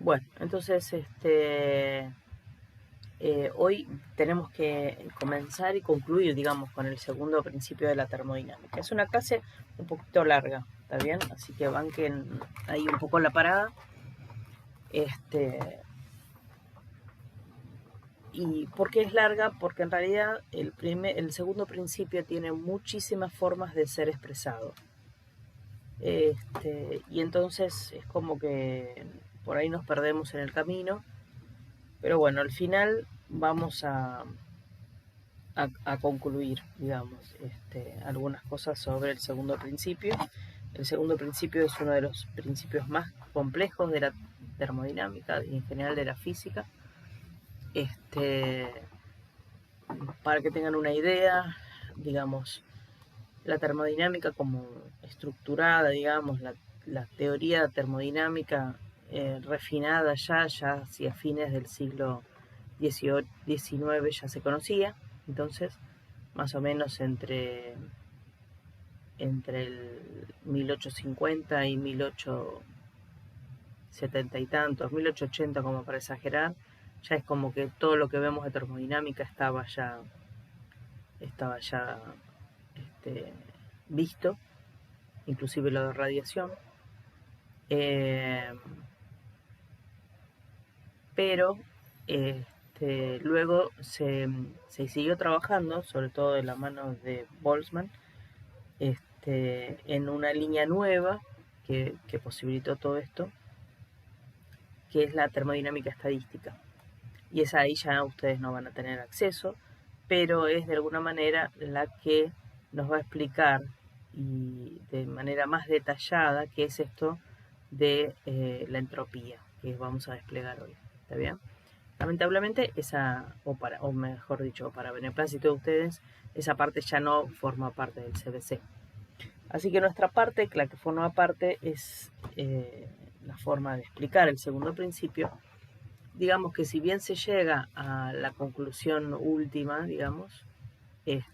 Bueno, entonces hoy tenemos que comenzar y concluir, digamos, con el segundo principio de la termodinámica. Es una clase un poquito larga, ¿está bien? Así que banquen ahí un poco la parada. ¿Y por qué es larga? Porque en realidad el segundo principio tiene muchísimas formas de ser expresado. Y entonces es como que por ahí nos perdemos en el camino. Pero bueno, al final vamos a concluir, digamos, algunas cosas sobre el segundo principio. El segundo principio es uno de los principios más complejos de la termodinámica y en general de la física. Para que tengan una idea, digamos, la termodinámica como estructurada, digamos, la teoría termodinámica refinada ya hacia fines del siglo XIX ya se conocía. Entonces, más o menos entre el 1850 y 1870 y tantos, 1880 como para exagerar, ya es como que todo lo que vemos de termodinámica estaba ya este, visto, inclusive lo de radiación. Pero luego se siguió trabajando, sobre todo de la mano de Boltzmann, en una línea nueva que posibilitó todo esto, que es la termodinámica estadística. Y esa ahí ya ustedes no van a tener acceso, pero es de alguna manera la que nos va a explicar y de manera más detallada qué es esto de la entropía que vamos a desplegar hoy. ¿Está bien? Lamentablemente o mejor dicho, para beneplácito de ustedes, esa parte ya no forma parte del CBC. Así que nuestra parte, la que forma parte, es la forma de explicar el segundo principio. Digamos que si bien se llega a la conclusión última, digamos,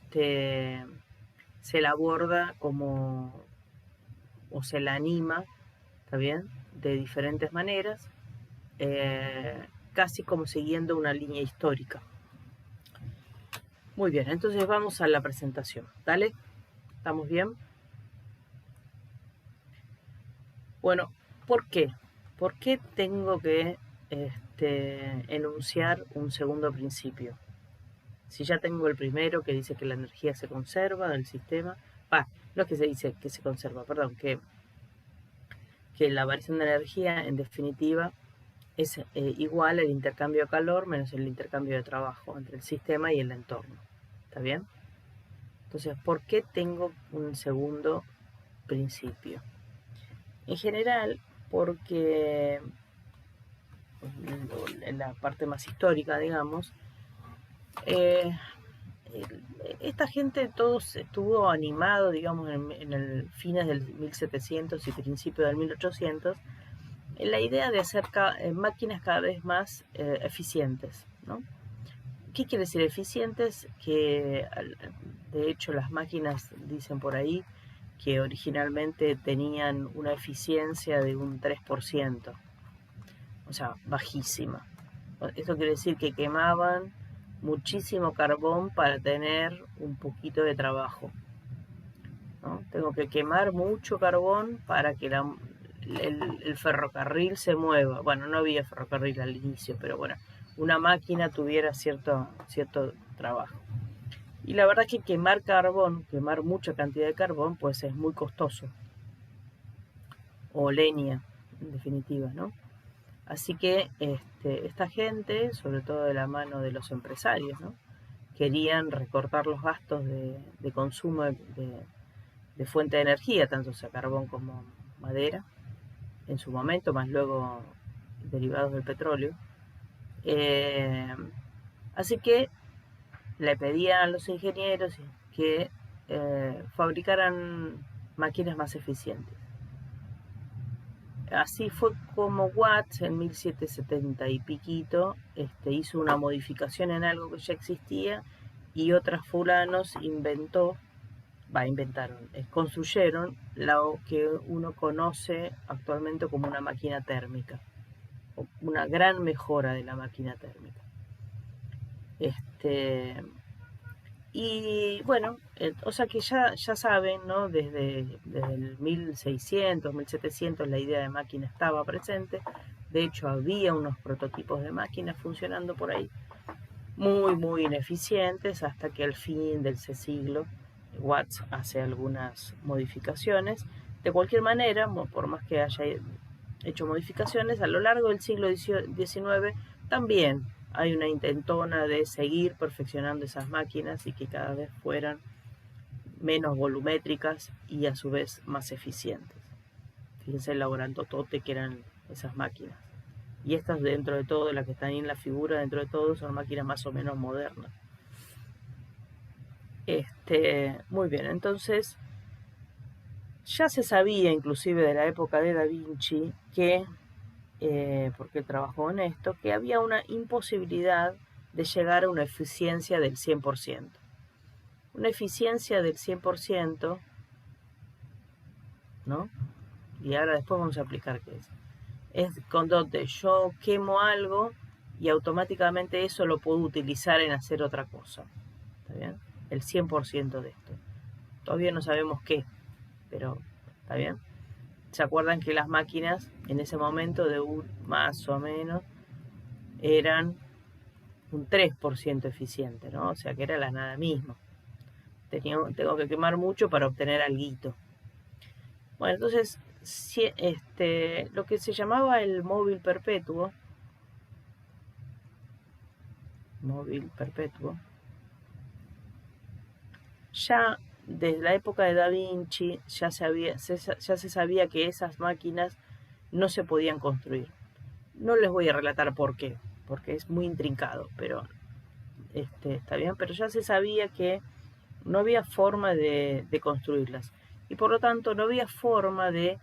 se la aborda o se la anima, ¿está bien? De diferentes maneras, casi como siguiendo una línea histórica. Muy bien, entonces vamos a la presentación. ¿Dale? ¿Estamos bien? Bueno, ¿por qué? ¿Por qué tengo que enunciar un segundo principio? Si ya tengo el primero que dice que la energía se conserva del sistema, no es que se dice que se conserva, perdón, que la variación de energía en definitiva es igual al intercambio de calor menos el intercambio de trabajo entre el sistema y el entorno. ¿Está bien? Entonces, ¿por qué tengo un segundo principio? En general, porque en la parte más histórica, digamos, eh, esta gente todos estuvo animado, digamos, en el fines del 1700 y principio del 1800, en la idea de hacer máquinas cada vez más eficientes, ¿no? ¿Qué quiere decir eficientes? Que de hecho las máquinas dicen por ahí que originalmente tenían una eficiencia de un 3%, o sea, bajísima. Esto quiere decir que quemaban muchísimo carbón para tener un poquito de trabajo, ¿no? Tengo que quemar mucho carbón para que el ferrocarril se mueva. Bueno, no había ferrocarril al inicio, pero bueno, una máquina tuviera cierto trabajo. Y la verdad que quemar mucha cantidad de carbón, pues es muy costoso. O leña, en definitiva, ¿no? Así que esta gente, sobre todo de la mano de los empresarios, ¿no? Querían recortar los gastos de consumo de fuente de energía, tanto sea carbón como madera, en su momento, más luego derivados del petróleo. Así que le pedían a los ingenieros que fabricaran máquinas más eficientes. Así fue como Watts en 1770 y piquito hizo una modificación en algo que ya existía y otros fulanos construyeron lo que uno conoce actualmente como una máquina térmica. una gran mejora de la máquina térmica. Y bueno, o sea que ya saben, ¿no? Desde el 1600, 1700 la idea de máquina estaba presente. De hecho, había unos prototipos de máquinas funcionando por ahí, muy ineficientes, hasta que al fin del siglo Watts hace algunas modificaciones. De cualquier manera, por más que haya hecho modificaciones, a lo largo del siglo XIX también hay una intentona de seguir perfeccionando esas máquinas y que cada vez fueran menos volumétricas y a su vez más eficientes. Fíjense el laborantotote que eran esas máquinas. Y estas, dentro de todo, las que están ahí en la figura, dentro de todo, son máquinas más o menos modernas. Muy bien, entonces ya se sabía, inclusive de la época de Da Vinci, que, porque trabajó en esto, que había una imposibilidad de llegar a una eficiencia del 100%. Una eficiencia del 100%, ¿no? Y ahora después vamos a explicar qué es. Es con donde yo quemo algo y automáticamente eso lo puedo utilizar en hacer otra cosa. ¿Está bien? El 100% de esto. Todavía no sabemos qué, pero ¿está bien? ¿Se acuerdan que las máquinas en ese momento de más o menos eran un 3% eficiente, ¿no? O sea que era la nada misma. Tengo que quemar mucho para obtener alguito. Bueno, entonces lo que se llamaba el móvil perpetuo, ya desde la época de Da Vinci ya se sabía que esas máquinas no se podían construir. No les voy a relatar por qué, porque es muy intrincado, pero está bien, pero ya se sabía que no había forma de construirlas. Y por lo tanto no había forma de,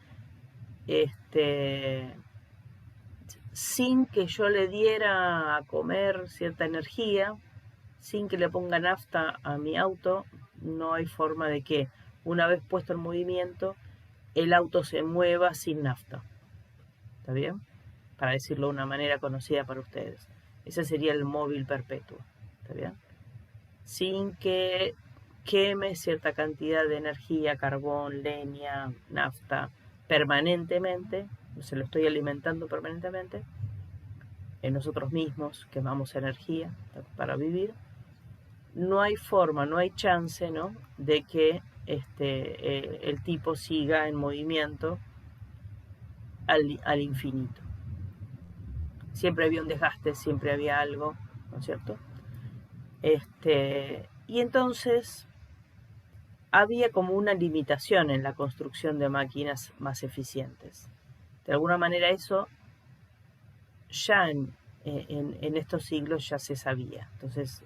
sin que yo le diera a comer cierta energía, sin que le ponga nafta a mi auto, no hay forma de que, una vez puesto en movimiento, el auto se mueva sin nafta. ¿Está bien? Para decirlo de una manera conocida para ustedes. Ese sería el móvil perpetuo. ¿Está bien? Sin que queme cierta cantidad de energía, carbón, leña, nafta, permanentemente, se lo estoy alimentando permanentemente, en nosotros mismos quemamos energía para vivir, no hay forma, no hay chance, ¿no?, de que el tipo siga en movimiento al infinito. Siempre había un desgaste, siempre había algo, ¿no es cierto? Y entonces había como una limitación en la construcción de máquinas más eficientes. De alguna manera eso ya en estos siglos ya se sabía. Entonces,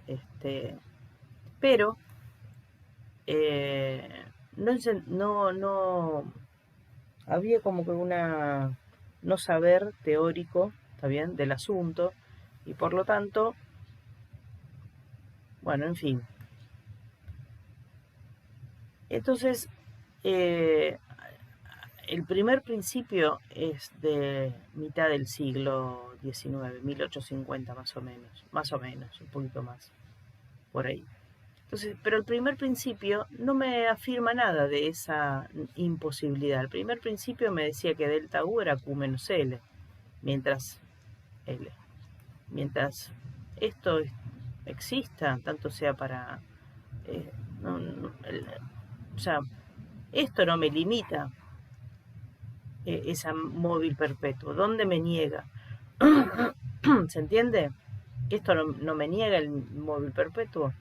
pero no había como que no saber teórico, ¿está bien?, del asunto, y por lo tanto, bueno, en fin. Entonces, el primer principio es de mitad del siglo XIX, 1850 más o menos, un poquito más, por ahí. Entonces, pero el primer principio no me afirma nada de esa imposibilidad. El primer principio me decía que delta U era Q menos L, mientras esto exista, tanto sea para... o sea, esto no me limita esa móvil perpetuo. ¿Dónde me niega? ¿Se entiende? Esto no me niega el móvil perpetuo.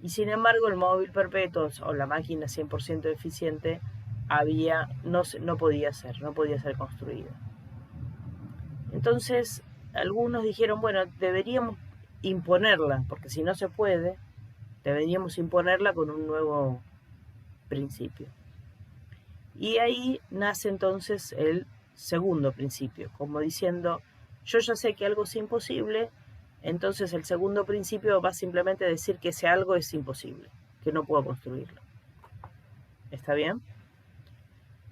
Y sin embargo el móvil perpetuo o la máquina 100% eficiente no podía ser construida. Entonces algunos dijeron, bueno, deberíamos imponerla, porque si no se puede, deberíamos imponerla con un nuevo principio. Y ahí nace entonces el segundo principio, como diciendo, yo ya sé que algo es imposible, entonces el segundo principio va simplemente a decir que ese algo es imposible, que no puedo construirlo. ¿Está bien?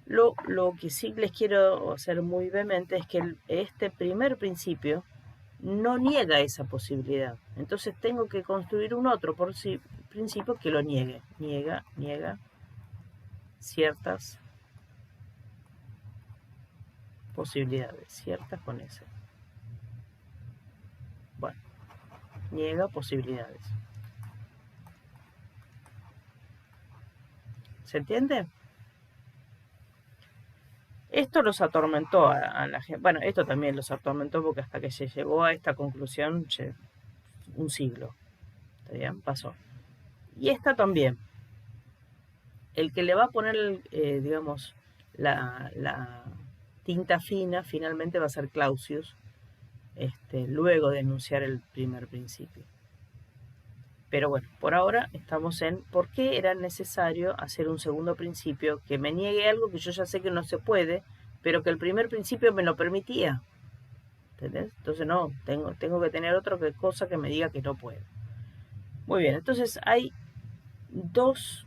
Lo que sí les quiero hacer muy vehemente es que este primer principio no niega esa posibilidad. Entonces tengo que construir un otro principio que lo niegue. Niega ciertas posibilidades. Ciertas con ese. Bueno, niega posibilidades. ¿Se entiende? Esto los atormentó a la gente. Bueno, esto también los atormentó porque hasta que se llegó a esta conclusión, un siglo. ¿Está bien? Pasó. Y esta también. El que le va a poner, digamos, la tinta fina finalmente va a ser Clausius, luego de enunciar el primer principio. Pero bueno, por ahora estamos en por qué era necesario hacer un segundo principio que me niegue algo que yo ya sé que no se puede, pero que el primer principio me lo permitía. ¿Entendés? Entonces no, tengo que tener otra cosa que me diga que no puedo. Muy bien, entonces hay dos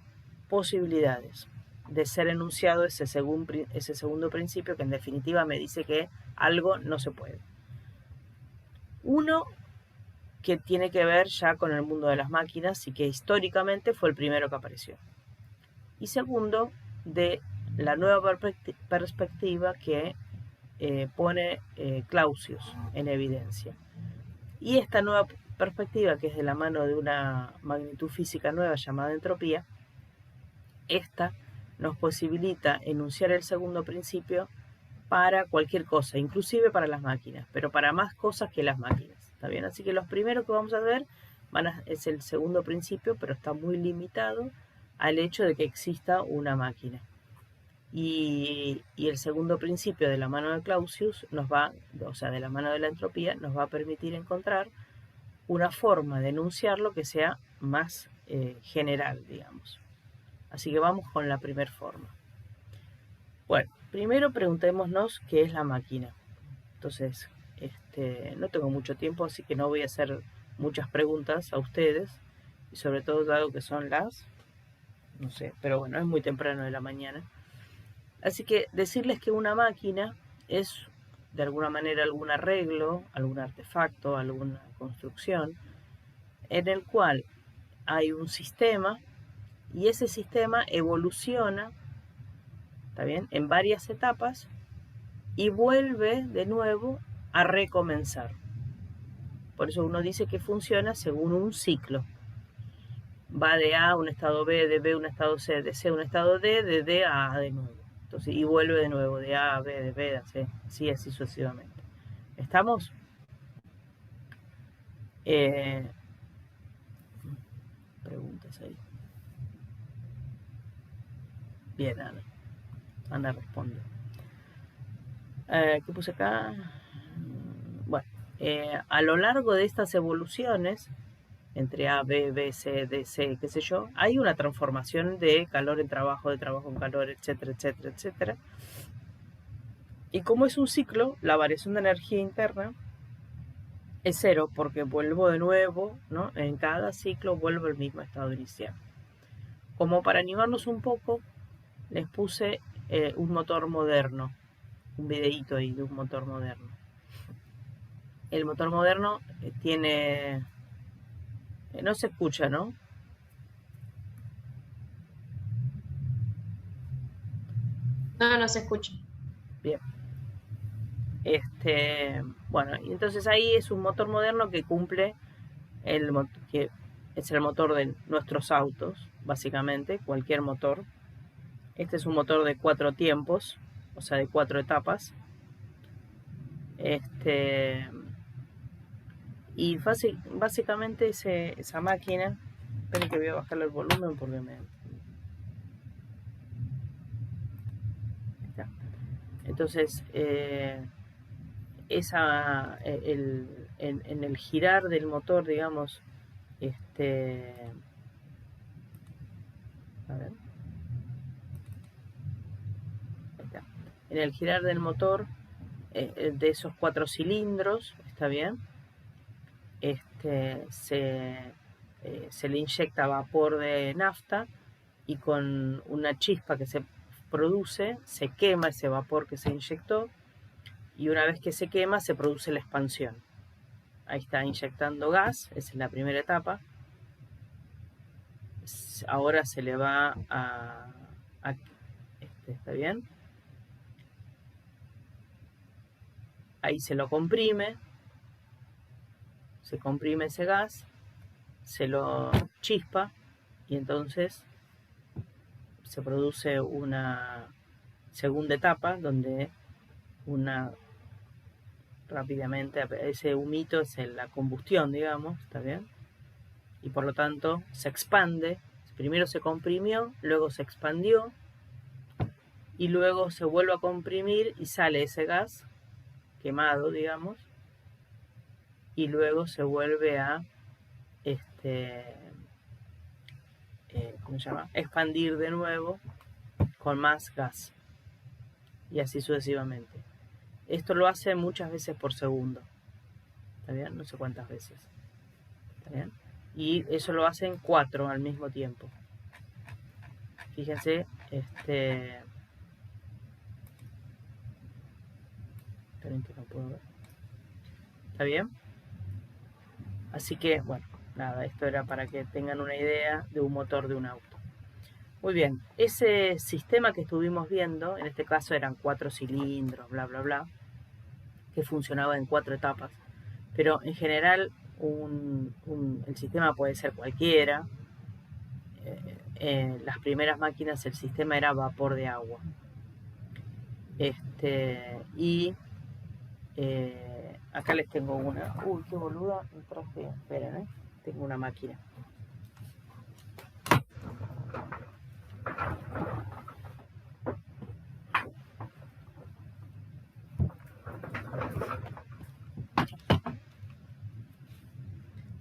posibilidades de ser enunciado ese segundo principio que en definitiva me dice que algo no se puede. Uno que tiene que ver ya con el mundo de las máquinas y que históricamente fue el primero que apareció. Y segundo, de la nueva perspectiva que pone Clausius en evidencia. Y esta nueva perspectiva, que es de la mano de una magnitud física nueva llamada entropía, esta nos posibilita enunciar el segundo principio para cualquier cosa, inclusive para las máquinas, pero para más cosas que las máquinas. ¿Está bien? Así que los primeros que vamos a ver es el segundo principio, pero está muy limitado al hecho de que exista una máquina. Y el segundo principio de la mano de Clausius de la mano de la entropía, nos va a permitir encontrar una forma de enunciarlo que sea más general, digamos. Así que vamos con la primera forma. Bueno, primero preguntémonos qué es la máquina. Entonces, no tengo mucho tiempo, así que no voy a hacer muchas preguntas a ustedes, y sobre todo dado que son no sé, pero bueno, es muy temprano de la mañana. Así que decirles que una máquina es de alguna manera algún arreglo, algún artefacto, alguna construcción, en el cual hay un sistema y ese sistema evoluciona, ¿está bien?, en varias etapas y vuelve de nuevo a recomenzar. Por eso uno dice que funciona según un ciclo. Va de A a un estado B, de B a un estado C, de C a un estado D, de D a A de nuevo. Entonces, y vuelve de nuevo, de A a B, de B a C, así sucesivamente. ¿Estamos? Preguntas ahí. Bien, Ana. Ana responde. ¿Qué puse acá? Bueno, a lo largo de estas evoluciones, entre A, B, B, C, D, C, qué sé yo, hay una transformación de calor en trabajo, de trabajo en calor, etcétera, etcétera, etcétera. Y como es un ciclo, la variación de energía interna es cero, porque vuelvo de nuevo, ¿no? En cada ciclo vuelvo al mismo estado inicial. Como para animarnos un poco, les puse un motor moderno, un videíto ahí de un motor moderno. El motor moderno tiene... no se escucha, ¿no? No se escucha. Bien. Bueno, y entonces ahí es un motor moderno que cumple que es el motor de nuestros autos, básicamente, cualquier motor. Este es un motor de 4 tiempos, o sea, de 4 etapas. Y básicamente esa máquina, esperen que voy a bajarle el volumen porque me... Entonces, en el girar del motor, digamos, a ver, en el girar del motor de esos 4 cilindros, ¿está bien? Se le inyecta vapor de nafta y con una chispa que se produce, se quema ese vapor que se inyectó, y una vez que se quema se produce la expansión. Ahí está inyectando gas, esa es la primera etapa. Ahora se le va a ¿está bien? Ahí se lo comprime, se comprime ese gas, se lo chispa y entonces se produce una segunda etapa donde rápidamente ese humito es la combustión, digamos, ¿está bien? Y por lo tanto se expande. Primero se comprimió, luego se expandió y luego se vuelve a comprimir y sale ese gas quemado, digamos, y luego se vuelve a ¿cómo se llama? Expandir de nuevo con más gas y así sucesivamente. Esto lo hace muchas veces por segundo, ¿está bien? No sé cuántas veces, ¿está bien? Y eso lo hacen 4 al mismo tiempo. Fíjense, esperen que no puedo ver. ¿Está bien? Así que, bueno, nada, esto era para que tengan una idea de un motor de un auto. Muy bien, ese sistema que estuvimos viendo, en este caso eran 4 cilindros, bla, bla, bla, que funcionaba en 4 etapas. Pero en general el sistema puede ser cualquiera. En las primeras máquinas el sistema era vapor de agua. Acá les tengo una. Uy, qué boluda, me traje. Esperen, tengo una máquina.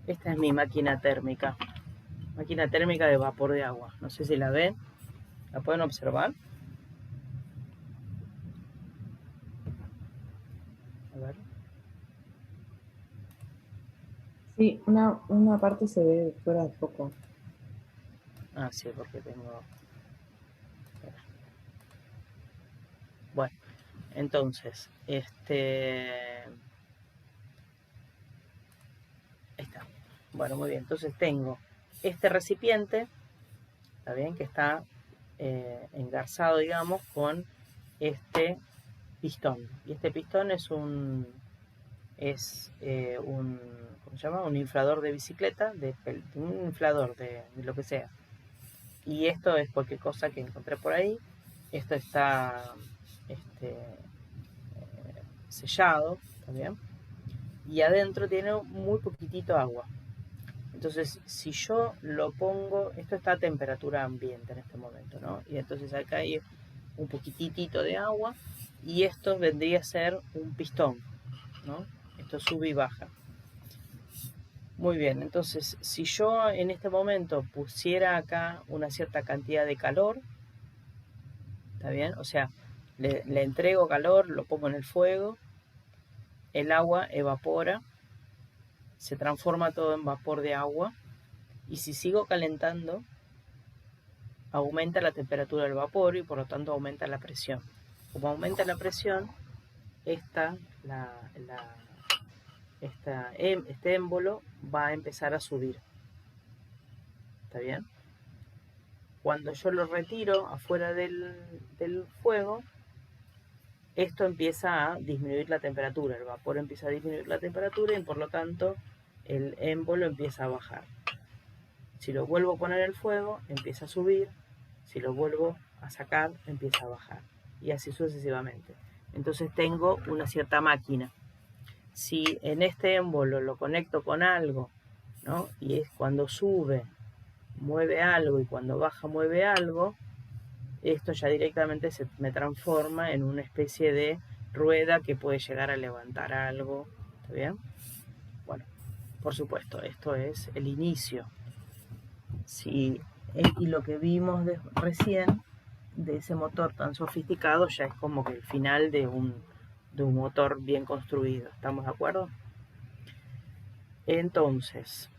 Esta es mi máquina térmica. Máquina térmica de vapor de agua. No sé si la ven. ¿La pueden observar? A ver. Sí, una parte se ve fuera de foco. Ah, sí, porque tengo... Bueno, entonces, ahí está. Bueno, muy bien. Entonces tengo este recipiente, ¿está bien? Que está engarzado, digamos, con este pistón. Y este pistón es un ¿cómo se llama? Un inflador de bicicleta, un inflador de lo que sea. Y esto es cualquier cosa que encontré por ahí. Esto está sellado, ¿está bien? Y adentro tiene muy poquitito agua. Entonces, si yo lo pongo, esto está a temperatura ambiente en este momento, ¿no? Y entonces acá hay un poquitito de agua y esto vendría a ser un pistón, ¿no? Esto sube y baja. Muy bien, entonces si yo en este momento pusiera acá una cierta cantidad de calor, ¿está bien? O sea, le entrego calor, lo pongo en el fuego, el agua evapora, se transforma todo en vapor de agua y si sigo calentando, aumenta la temperatura del vapor y por lo tanto aumenta la presión. Como aumenta la presión, este émbolo va a empezar a subir. ¿Está bien? Cuando yo lo retiro afuera del fuego, esto empieza a disminuir la temperatura, el vapor empieza a disminuir la temperatura y por lo tanto el émbolo empieza a bajar. Si lo vuelvo a poner en el fuego, empieza a subir, si lo vuelvo a sacar, empieza a bajar y así sucesivamente. Entonces tengo una cierta máquina. Si en este émbolo lo conecto con algo, ¿no? Y es cuando sube, mueve algo y cuando baja, mueve algo, esto ya directamente se me transforma en una especie de rueda que puede llegar a levantar algo. ¿Está bien? Bueno, por supuesto, esto es el inicio. Sí, y lo que vimos recién de ese motor tan sofisticado ya es como que el final de un motor bien construido. ¿Estamos de acuerdo? Entonces,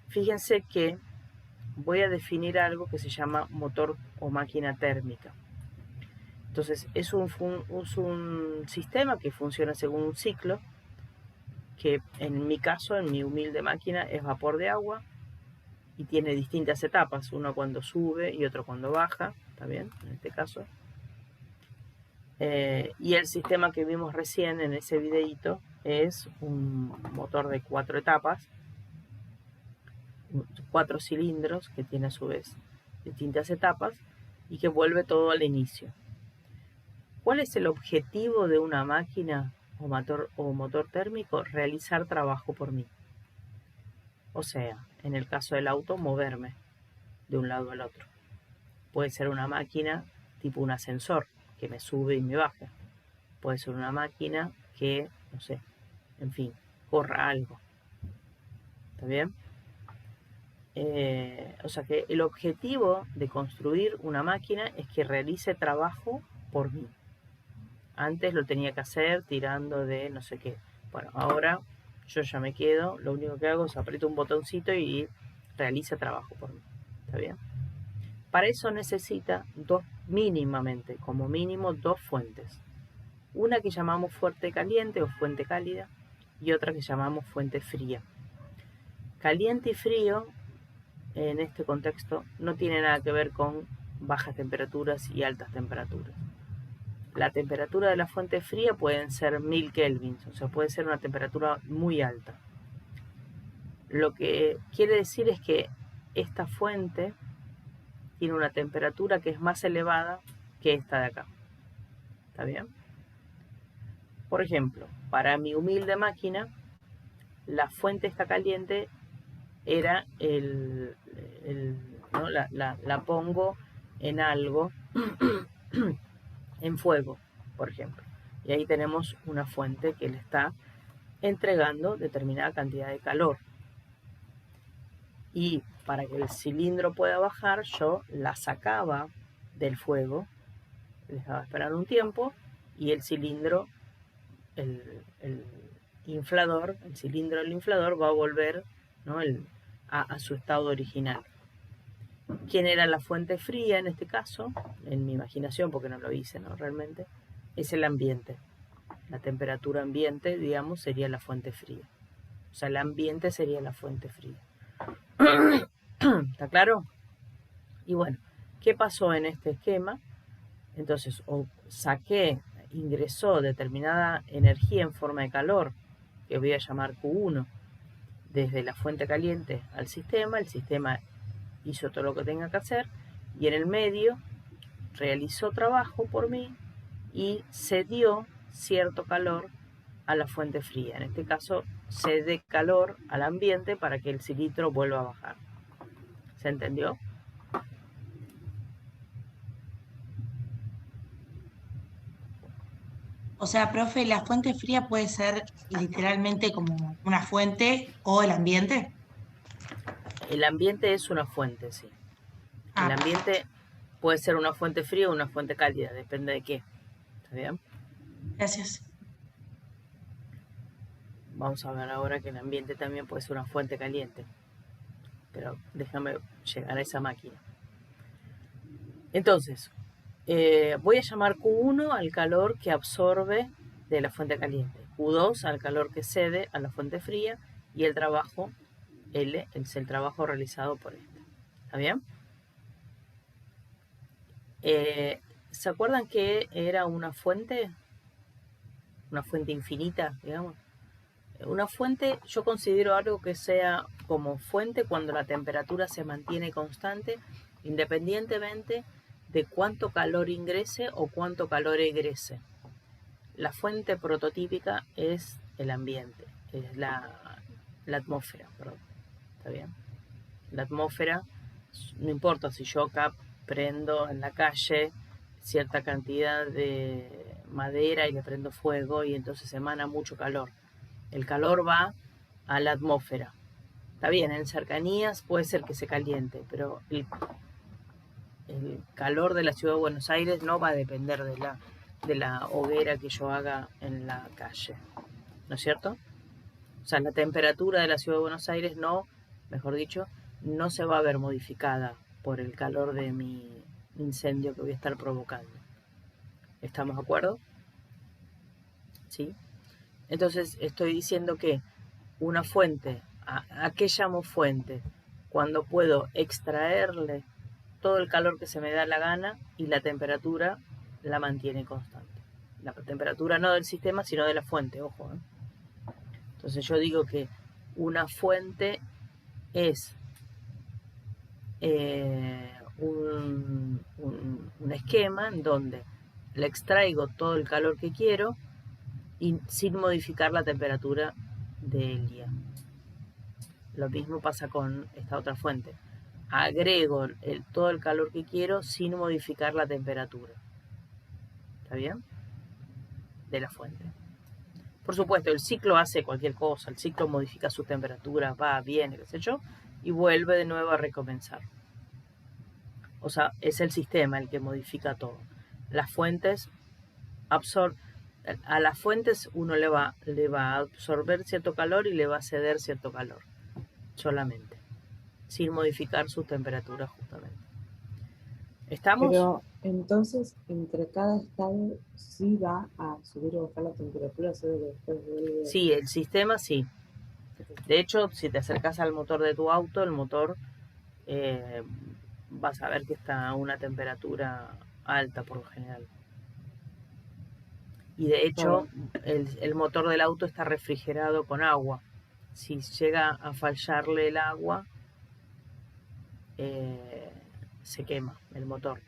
fíjense que voy a definir algo que se llama motor o máquina térmica. Entonces es un sistema que funciona según un ciclo, que en mi caso, en mi humilde máquina, es vapor de agua y tiene distintas etapas, uno cuando sube y otro cuando baja, ¿está bien? En este caso. Y el sistema que vimos recién en ese videíto es un motor de 4 etapas, 4 cilindros que tiene a su vez distintas etapas y que vuelve todo al inicio. ¿Cuál es el objetivo de una máquina o motor térmico? Realizar trabajo por mí. O sea, en el caso del auto, moverme de un lado al otro. Puede ser una máquina tipo un ascensor que me sube y me baja. Puede ser una máquina que, no sé, en fin, corra algo. ¿Está bien? O sea que el objetivo de construir una máquina es que realice trabajo por mí. Antes lo tenía que hacer tirando de no sé qué. Bueno, ahora yo ya me quedo, lo único que hago es aprieto un botoncito y realiza trabajo por mí. ¿Está bien? Para eso necesita mínimamente, como mínimo, 2 fuentes. Una que llamamos fuente caliente o fuente cálida y otra que llamamos fuente fría. Caliente y frío en este contexto no tiene nada que ver con bajas temperaturas y altas temperaturas. La temperatura de la fuente fría pueden ser 1000 kelvins, o sea, puede ser una temperatura muy alta. Lo que quiere decir es que esta fuente tiene una temperatura que es más elevada que esta de acá. ¿Está bien? Por ejemplo, para mi humilde máquina, la fuente esta caliente era ¿no? la pongo en algo, en fuego, por ejemplo. Y ahí tenemos una fuente que le está entregando determinada cantidad de calor. Y para que el cilindro pueda bajar, yo la sacaba del fuego, dejaba esperar un tiempo y el cilindro, el inflador, el cilindro del inflador va a volver, ¿no? a su estado original. ¿Quién era la fuente fría en este caso? En mi imaginación, porque no lo hice, ¿no? Realmente, es el ambiente. La temperatura ambiente, digamos, sería la fuente fría. O sea, el ambiente sería la fuente fría. ¿Está claro? Y bueno, ¿qué pasó en este esquema? Entonces, ingresó determinada energía en forma de calor, que voy a llamar Q1, desde la fuente caliente al sistema. El sistema hizo todo lo que tenga que hacer y en el medio realizó trabajo por mí y cedió cierto calor a la fuente fría. En este caso, cede calor al ambiente para que el cilindro vuelva a bajar. ¿Se entendió? O sea, profe, la fuente fría puede ser literalmente como una fuente o el ambiente. El ambiente es una fuente, sí. El Ah, ambiente puede ser una fuente fría o una fuente cálida, depende de qué. ¿Está bien? gracias. Vamos a ver ahora que el ambiente también puede ser una fuente caliente. Pero déjame llegar a esa máquina. Entonces, voy a llamar Q1 al calor que absorbe de la fuente caliente, Q2 al calor que cede a la fuente fría y el trabajo L es el trabajo realizado por esta. ¿Está bien? ¿Se acuerdan que era una fuente? Una fuente infinita, digamos. Una fuente, yo considero algo que sea como fuente cuando la temperatura se mantiene constante, independientemente de cuánto calor ingrese o cuánto calor egrese. La fuente prototípica es el ambiente, es la atmósfera, perdón. ¿Está bien? La atmósfera, no importa si yo acá prendo en la calle cierta cantidad de madera y le prendo fuego y entonces emana mucho calor. El calor va a la atmósfera. Está bien, en cercanías puede ser que se caliente, pero el calor de la ciudad de Buenos Aires no va a depender de la hoguera que yo haga en la calle. ¿No es cierto? O sea, la temperatura de la ciudad de Buenos Aires no, mejor dicho, no se va a ver modificada por el calor de mi incendio que voy a estar provocando. ¿Estamos de acuerdo? ¿Sí? Entonces estoy diciendo que una fuente, ¿a qué llamo fuente? Cuando puedo extraerle todo el calor que se me da la gana y la temperatura la mantiene constante. La temperatura no del sistema, sino de la fuente, ojo. Entonces yo digo que una fuente es un esquema en donde le extraigo todo el calor que quiero y sin modificar la temperatura del día. Lo mismo pasa con esta otra fuente. Agrego todo el calor que quiero sin modificar la temperatura. ¿Está bien? De la fuente. Por supuesto, el ciclo hace cualquier cosa. El ciclo modifica su temperatura, va, viene, qué sé yo, y vuelve de nuevo a recomenzar. O sea, es el sistema el que modifica todo. Las fuentes a las fuentes uno le va a absorber cierto calor y le va a ceder cierto calor. Solamente. Sin modificar su temperatura justamente. ¿Estamos? Pero entonces, entre cada estado sí va a subir o bajar la temperatura, solo que después vuelve. Sí, el sistema sí. De hecho, si te acercas al motor de tu auto, el motor vas a ver que está a una temperatura alta por lo general. Y de hecho, el motor del auto está refrigerado con agua. Si llega a fallarle el agua, se quema el motor.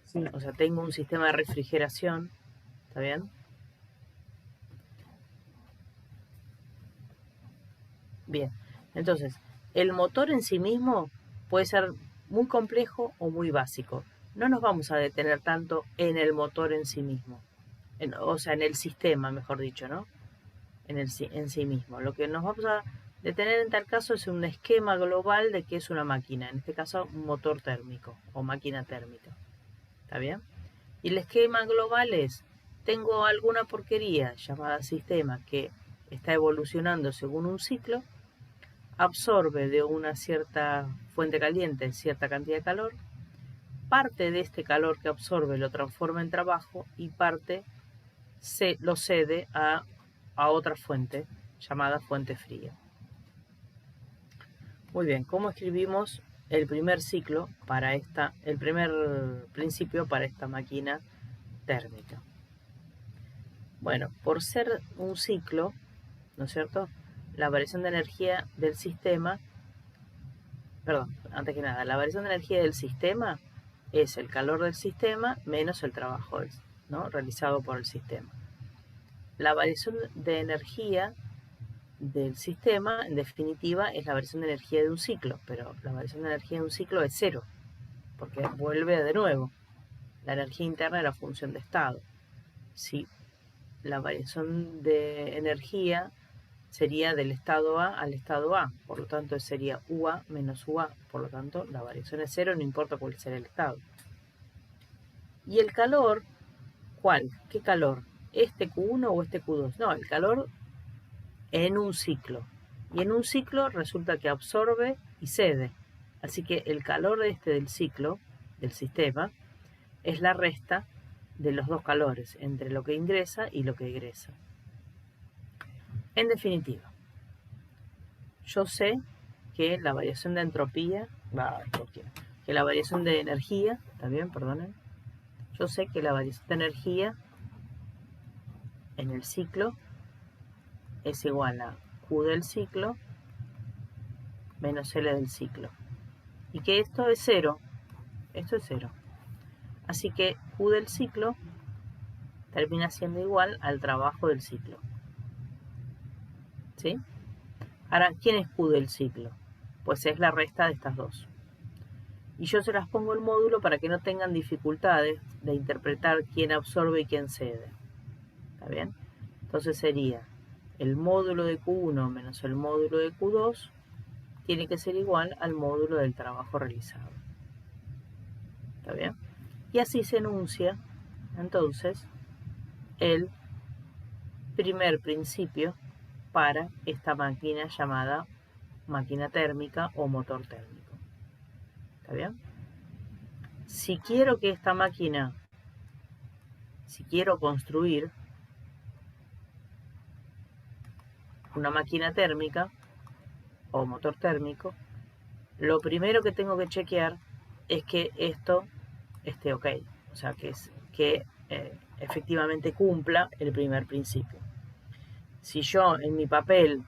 Sí. O sea, tengo un sistema de refrigeración, ¿está bien? Bien, entonces, el motor en sí mismo puede ser muy complejo o muy básico. No nos vamos a detener tanto en el motor en sí mismo, o sea, en el sistema, mejor dicho, ¿no? En sí mismo. Lo que nos vamos a detener en tal caso es un esquema global de qué es una máquina, en este caso un motor térmico o máquina térmica. ¿Está bien? Y el esquema global es, tengo alguna porquería llamada sistema que está evolucionando según un ciclo, absorbe de una cierta fuente caliente cierta cantidad de calor, parte de este calor que absorbe lo transforma en trabajo y parte lo cede a otra fuente llamada fuente fría. Muy bien, ¿cómo escribimos el primer ciclo para el primer principio para esta máquina térmica? Bueno, por ser un ciclo, ¿no es cierto? La variación de energía del sistema, perdón, antes que nada, la variación de energía del sistema es el calor del sistema menos el trabajo, ¿no? Realizado por el sistema. La variación de energía del sistema, en definitiva, es la variación de energía de un ciclo, pero la variación de energía de un ciclo es cero, porque vuelve de nuevo. La energía interna era función de estado. Si la variación de energía sería del estado A al estado A, por lo tanto sería UA menos UA, por lo tanto la variación es cero, no importa cuál sea el estado. Y el calor, ¿cuál? ¿Qué calor? ¿Este Q1 o este Q2? No, el calor en un ciclo. Y en un ciclo resulta que absorbe y cede. Así que el calor del ciclo, del sistema, es la resta de los dos calores, entre lo que ingresa y lo que egresa. En definitiva, yo sé que la variación de entropía, que la variación de energía, también, perdonen, yo sé que la variación de energía en el ciclo es igual a Q del ciclo menos L del ciclo. Y que esto es cero. Esto es cero. Así que Q del ciclo termina siendo igual al trabajo del ciclo. ¿Sí? Ahora, ¿quién es Q del ciclo? Pues es la resta de estas dos. Y yo se las pongo el módulo para que no tengan dificultades de interpretar quién absorbe y quién cede. ¿Está bien? Entonces sería el módulo de Q1 menos el módulo de Q2 tiene que ser igual al módulo del trabajo realizado. ¿Está bien? Y así se enuncia entonces el primer principio para esta máquina llamada máquina térmica o motor térmico. ¿Está bien? Si quiero que esta máquina, si quiero construir una máquina térmica o motor térmico, lo primero que tengo que chequear es que esto esté ok, o sea, que efectivamente cumpla el primer principio. Si yo en mi papel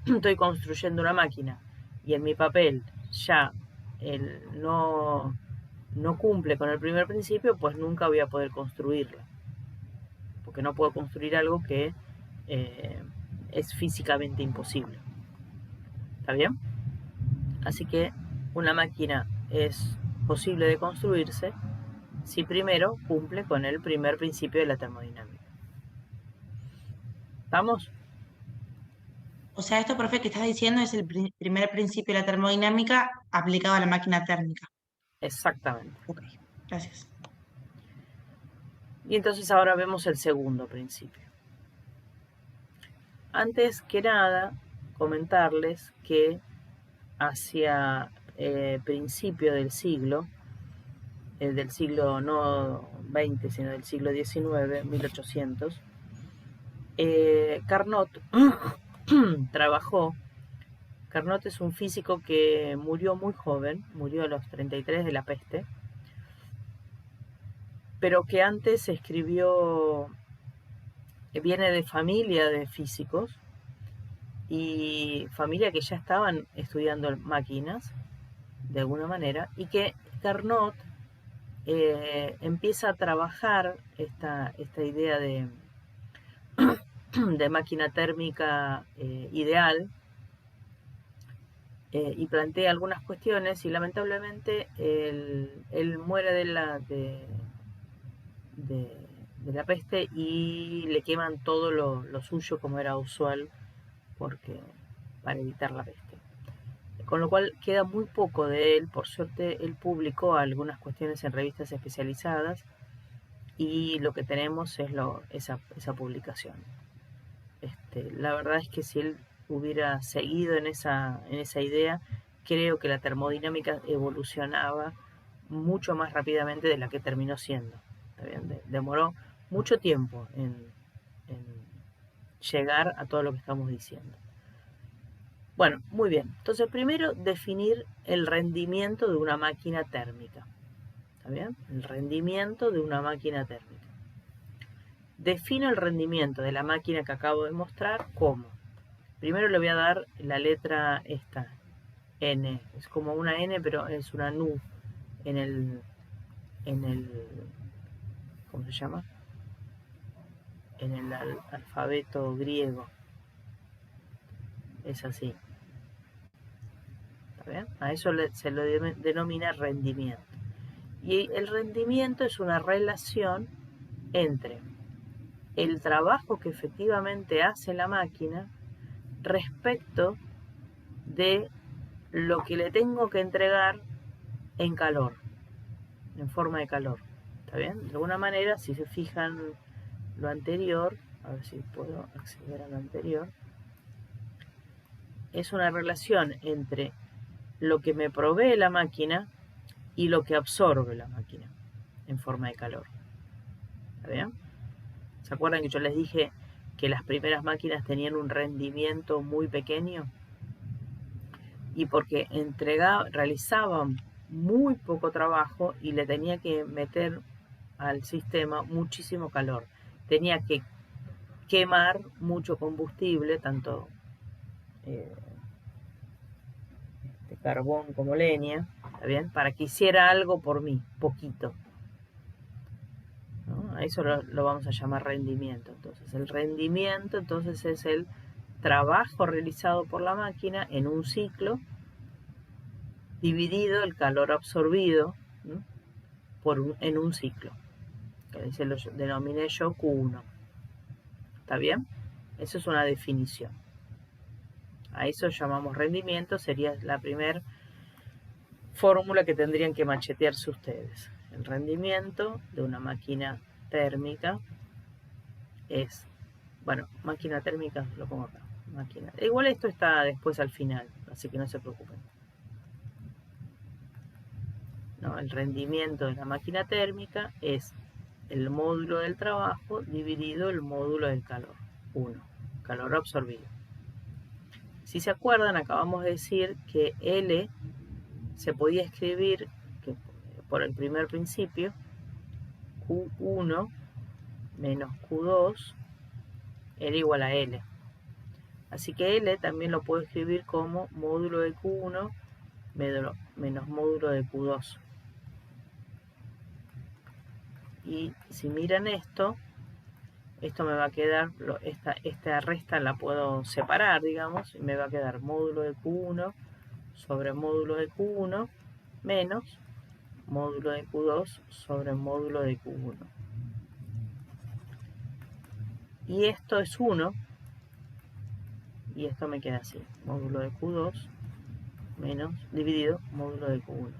estoy construyendo una máquina y en mi papel ya no cumple con el primer principio, pues nunca voy a poder construirla, porque no puedo construir algo que es físicamente imposible. ¿Está bien? Así que una máquina es posible de construirse si primero cumple con el primer principio de la termodinámica. ¿Estamos? O sea, esto, profe, que estás diciendo es el primer principio de la termodinámica aplicado a la máquina térmica. Exactamente. Ok, gracias. Y entonces ahora vemos el segundo principio. Antes que nada, comentarles que hacia principio del siglo no 20, sino del siglo XIX, 1800, Carnot trabajó. Carnot es un físico que murió muy joven, murió a los 33 de la peste, pero que antes escribió, viene de familia de físicos y familia que ya estaban estudiando máquinas de alguna manera, y que Carnot empieza a trabajar esta idea de máquina térmica ideal, y plantea algunas cuestiones, y lamentablemente él muere de la peste y le queman todo lo suyo, como era usual, para evitar la peste. Con lo cual queda muy poco de él. Por suerte él publicó algunas cuestiones en revistas especializadas y lo que tenemos es esa publicación. La verdad es que si él hubiera seguido en esa idea, creo que la termodinámica evolucionaba mucho más rápidamente de la que terminó siendo. Demoró mucho tiempo en llegar a todo lo que estamos diciendo. Bueno, muy bien. Entonces, primero definir el rendimiento de una máquina térmica. ¿Está bien? El rendimiento de una máquina térmica. Defino el rendimiento de la máquina que acabo de mostrar como. Primero le voy a dar la letra esta, N. Es como una N, pero es una nu en el ¿cómo se llama? En el alfabeto griego. Es así. ¿Está bien? A eso se lo denomina rendimiento. Y el rendimiento es una relación entre el trabajo que efectivamente hace la máquina respecto de lo que le tengo que entregar en calor, en forma de calor. ¿Está bien? De alguna manera, si se fijan lo anterior, a ver si puedo acceder a lo anterior, es una relación entre lo que me provee la máquina y lo que absorbe la máquina en forma de calor. ¿Está bien? ¿Se acuerdan que yo les dije que las primeras máquinas tenían un rendimiento muy pequeño? Y porque realizaban muy poco trabajo y le tenía que meter al sistema muchísimo calor. Tenía que quemar mucho combustible, tanto de carbón como leña, ¿está bien? Para que hiciera algo por mí, poquito. ¿No? A eso lo vamos a llamar rendimiento. Entonces, el rendimiento entonces es el trabajo realizado por la máquina en un ciclo, dividido el calor absorbido, ¿no? en un ciclo, que se lo denominé yo Q1. ¿Está bien? Eso es una definición. A eso llamamos rendimiento, sería la primera fórmula que tendrían que machetearse ustedes. El rendimiento de una máquina térmica es, bueno, máquina térmica lo pongo acá, máquina. Igual esto está después al final, así que no se preocupen. No, el rendimiento de la máquina térmica es el módulo del trabajo dividido el módulo del calor, 1, calor absorbido. Si se acuerdan, acabamos de decir que L se podía escribir por el primer principio, Q1 menos Q2 era igual a L. Así que L también lo puedo escribir como módulo de Q1 menos módulo de Q2. Y si miran esto me va a quedar, esta resta la puedo separar, digamos, y me va a quedar módulo de Q1 sobre módulo de Q1 menos módulo de Q2 sobre módulo de Q1. Y esto es 1, y esto me queda así, módulo de Q2 menos dividido módulo de Q1.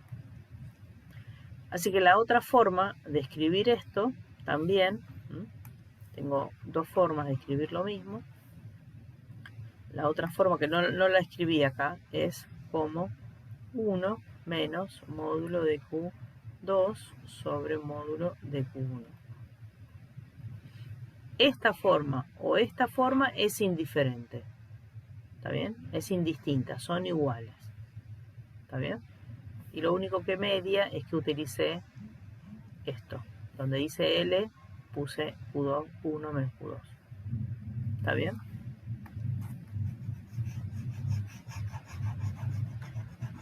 Así que la otra forma de escribir esto también, tengo dos formas de escribir lo mismo. La otra forma que no la escribí acá es como 1 menos módulo de Q2 sobre módulo de Q1. Esta forma o esta forma es indiferente. ¿Está bien? Es indistinta, son iguales. ¿Está bien? Y lo único que media es que utilicé esto. Donde dice L, puse Q2, Q1 menos Q2. ¿Está bien?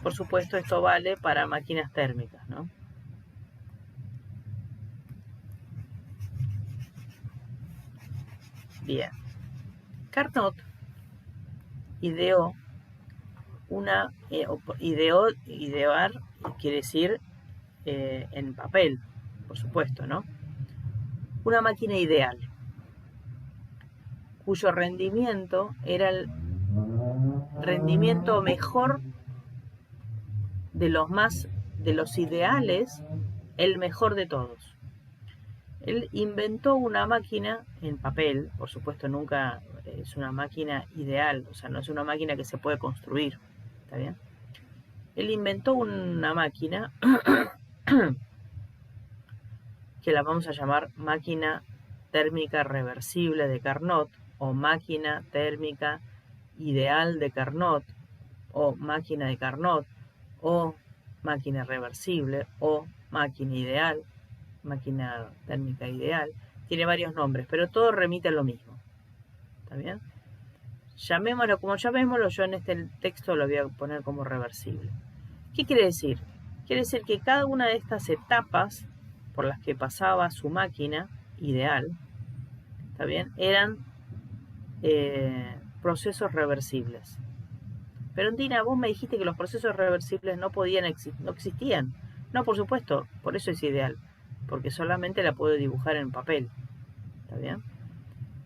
Por supuesto, esto vale para máquinas térmicas, ¿no? Bien. Carnot ideó idear quiere decir en papel, por supuesto, ¿no? Una máquina ideal, cuyo rendimiento era el rendimiento mejor de los ideales, el mejor de todos. Él inventó una máquina en papel, por supuesto nunca es una máquina ideal, o sea, no es una máquina que se puede construir, ¿está bien? Él inventó una máquina que la vamos a llamar máquina térmica reversible de Carnot, o máquina térmica ideal de Carnot, o máquina de Carnot, o máquina reversible, o máquina ideal, máquina térmica ideal. Tiene varios nombres, pero todo remite a lo mismo. ¿Está bien? Llamémoslo como llamémoslo, yo en este texto lo voy a poner como reversible. ¿Qué quiere decir? Quiere decir que cada una de estas etapas por las que pasaba su máquina ideal, ¿está bien? Eran procesos reversibles. Pero Dina, vos me dijiste que los procesos reversibles no existían. No, por supuesto, por eso es ideal, porque solamente la puedo dibujar en papel. ¿Está bien?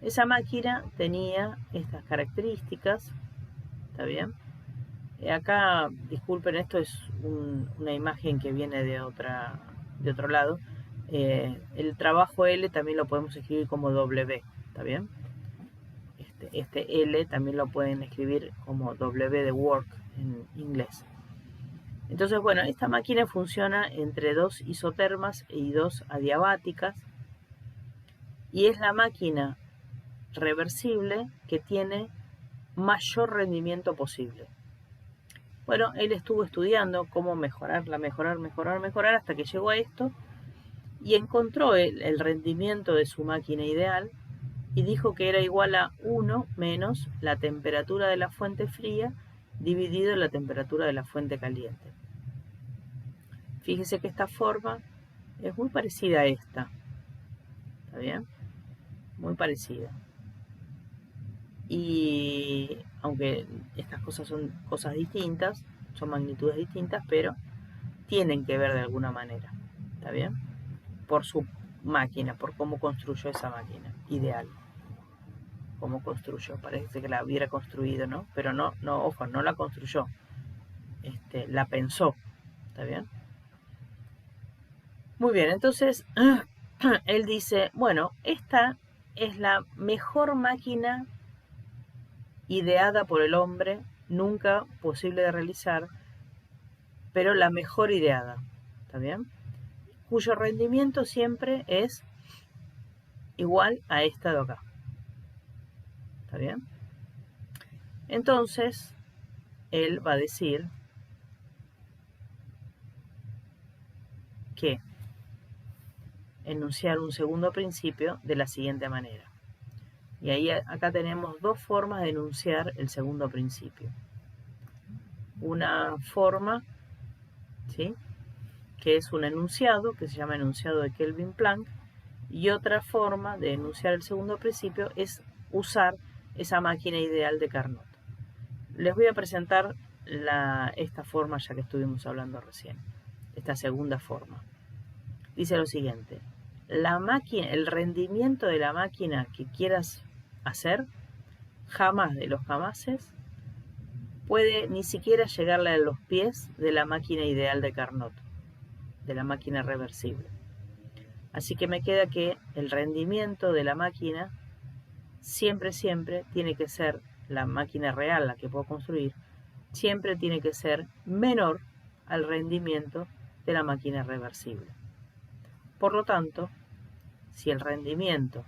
Esa máquina tenía estas características. ¿Está bien? Acá, disculpen, esto es una imagen que viene de otro lado. El trabajo L también lo podemos escribir como W. ¿Está bien? Este L también lo pueden escribir como W de work en inglés. Entonces, bueno, esta máquina funciona entre 2 isotermas y 2 adiabáticas, y es la máquina reversible que tiene mayor rendimiento posible. Bueno, él estuvo estudiando cómo mejorar hasta que llegó a esto y encontró el rendimiento de su máquina ideal y dijo que era igual a 1 menos la temperatura de la fuente fría dividido la temperatura de la fuente caliente. Fíjese que esta forma es muy parecida a esta. ¿Está bien? Muy parecida. Y aunque estas cosas son cosas distintas, son magnitudes distintas, pero tienen que ver de alguna manera. ¿Está bien? Por su máquina, por cómo construyó esa máquina ideal. Cómo construyó, parece que la hubiera construido, ¿no? Pero no, ojo, no la construyó. La pensó. ¿Está bien? Muy bien, entonces él dice, bueno, esta es la mejor máquina ideada por el hombre nunca posible de realizar, pero la mejor ideada, ¿está bien? Cuyo rendimiento siempre es igual a esta de acá, ¿está bien? Entonces, él va a decir que enunciar un segundo principio de la siguiente manera. Y ahí acá tenemos dos formas de enunciar el segundo principio. Una forma, ¿sí?, que es un enunciado, que se llama enunciado de Kelvin-Planck, y otra forma de enunciar el segundo principio es usar esa máquina ideal de Carnot. Les voy a presentar esta forma ya que estuvimos hablando recién, esta segunda forma. Dice lo siguiente: la máquina, el rendimiento de la máquina que quieras hacer, jamás de los jamases puede ni siquiera llegarle a los pies de la máquina ideal de Carnot, de la máquina reversible. Así que me queda que el rendimiento de la máquina siempre tiene que ser, la máquina real, la que puedo construir, siempre tiene que ser menor al rendimiento de la máquina reversible. Por lo tanto, si el rendimiento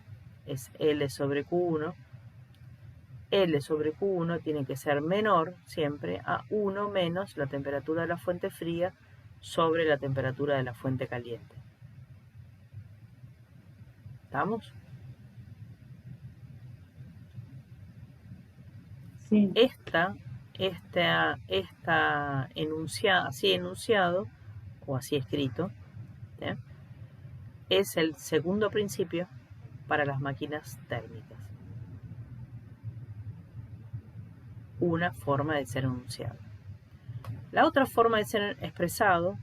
es L sobre Q1, L sobre Q1 tiene que ser menor siempre a 1 menos la temperatura de la fuente fría sobre la temperatura de la fuente caliente. ¿Estamos? Sí. Esta enunciada, así enunciado o así escrito, ¿sí?, es el segundo principio para las máquinas térmicas. Una forma de ser enunciado. La otra forma de ser expresado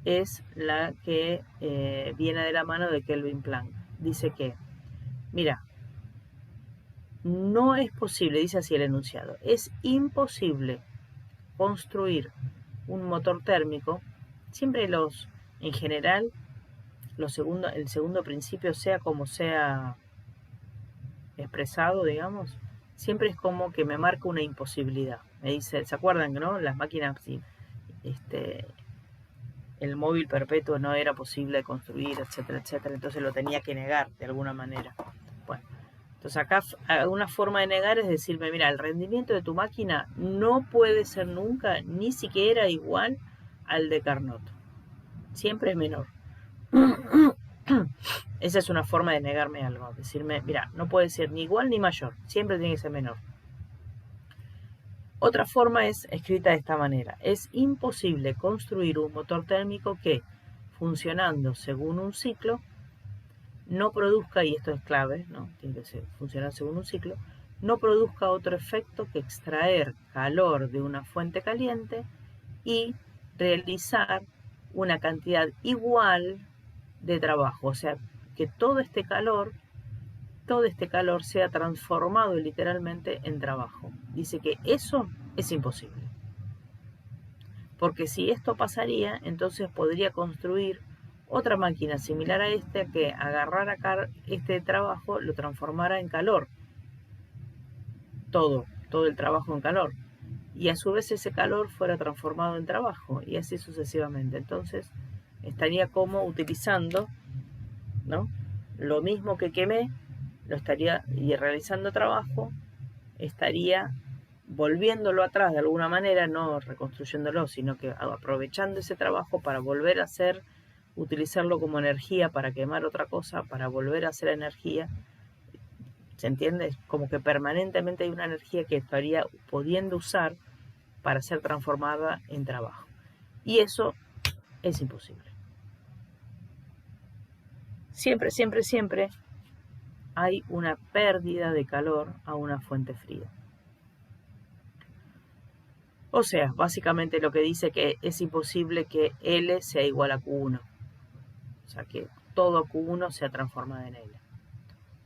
es la que viene de la mano de Kelvin-Planck. Dice que, mira, no es posible, dice así el enunciado, es imposible construir un motor térmico. Siempre en general, el segundo principio, sea como sea expresado, digamos, siempre es como que me marca una imposibilidad. Me dice, ¿se acuerdan, no? Las máquinas, sí, el móvil perpetuo no era posible de construir, etcétera, etcétera, entonces lo tenía que negar de alguna manera. Bueno, entonces acá una forma de negar es decirme, mira, el rendimiento de tu máquina no puede ser nunca ni siquiera igual al de Carnot. Siempre es menor. Esa es una forma de negarme algo, decirme, mira, no puede ser ni igual ni mayor, siempre tiene que ser menor. Otra forma es escrita de esta manera: es imposible construir un motor térmico que, funcionando según un ciclo, no produzca, y esto es clave, ¿no?, tiene que funcionar según un ciclo, no produzca otro efecto que extraer calor de una fuente caliente y realizar una cantidad igual de trabajo. O sea, que todo este calor sea transformado literalmente en trabajo. Dice que eso es imposible. Porque si esto pasaría, entonces podría construir otra máquina similar a esta que agarrara este trabajo, lo transformara en calor. Todo el trabajo en calor. Y a su vez ese calor fuera transformado en trabajo. Y así sucesivamente. Entonces estaría como utilizando, ¿no?, lo mismo que quemé, lo estaría, y realizando trabajo, estaría volviéndolo atrás de alguna manera, no reconstruyéndolo, sino que aprovechando ese trabajo para volver a utilizarlo como energía para quemar otra cosa, para volver a hacer energía. ¿Se entiende? Como que permanentemente hay una energía que estaría pudiendo usar para ser transformada en trabajo. Y eso es imposible. Siempre hay una pérdida de calor a una fuente fría. O sea, básicamente lo que dice que es imposible que L sea igual a Q1. O sea, que todo Q1 sea transformado en L.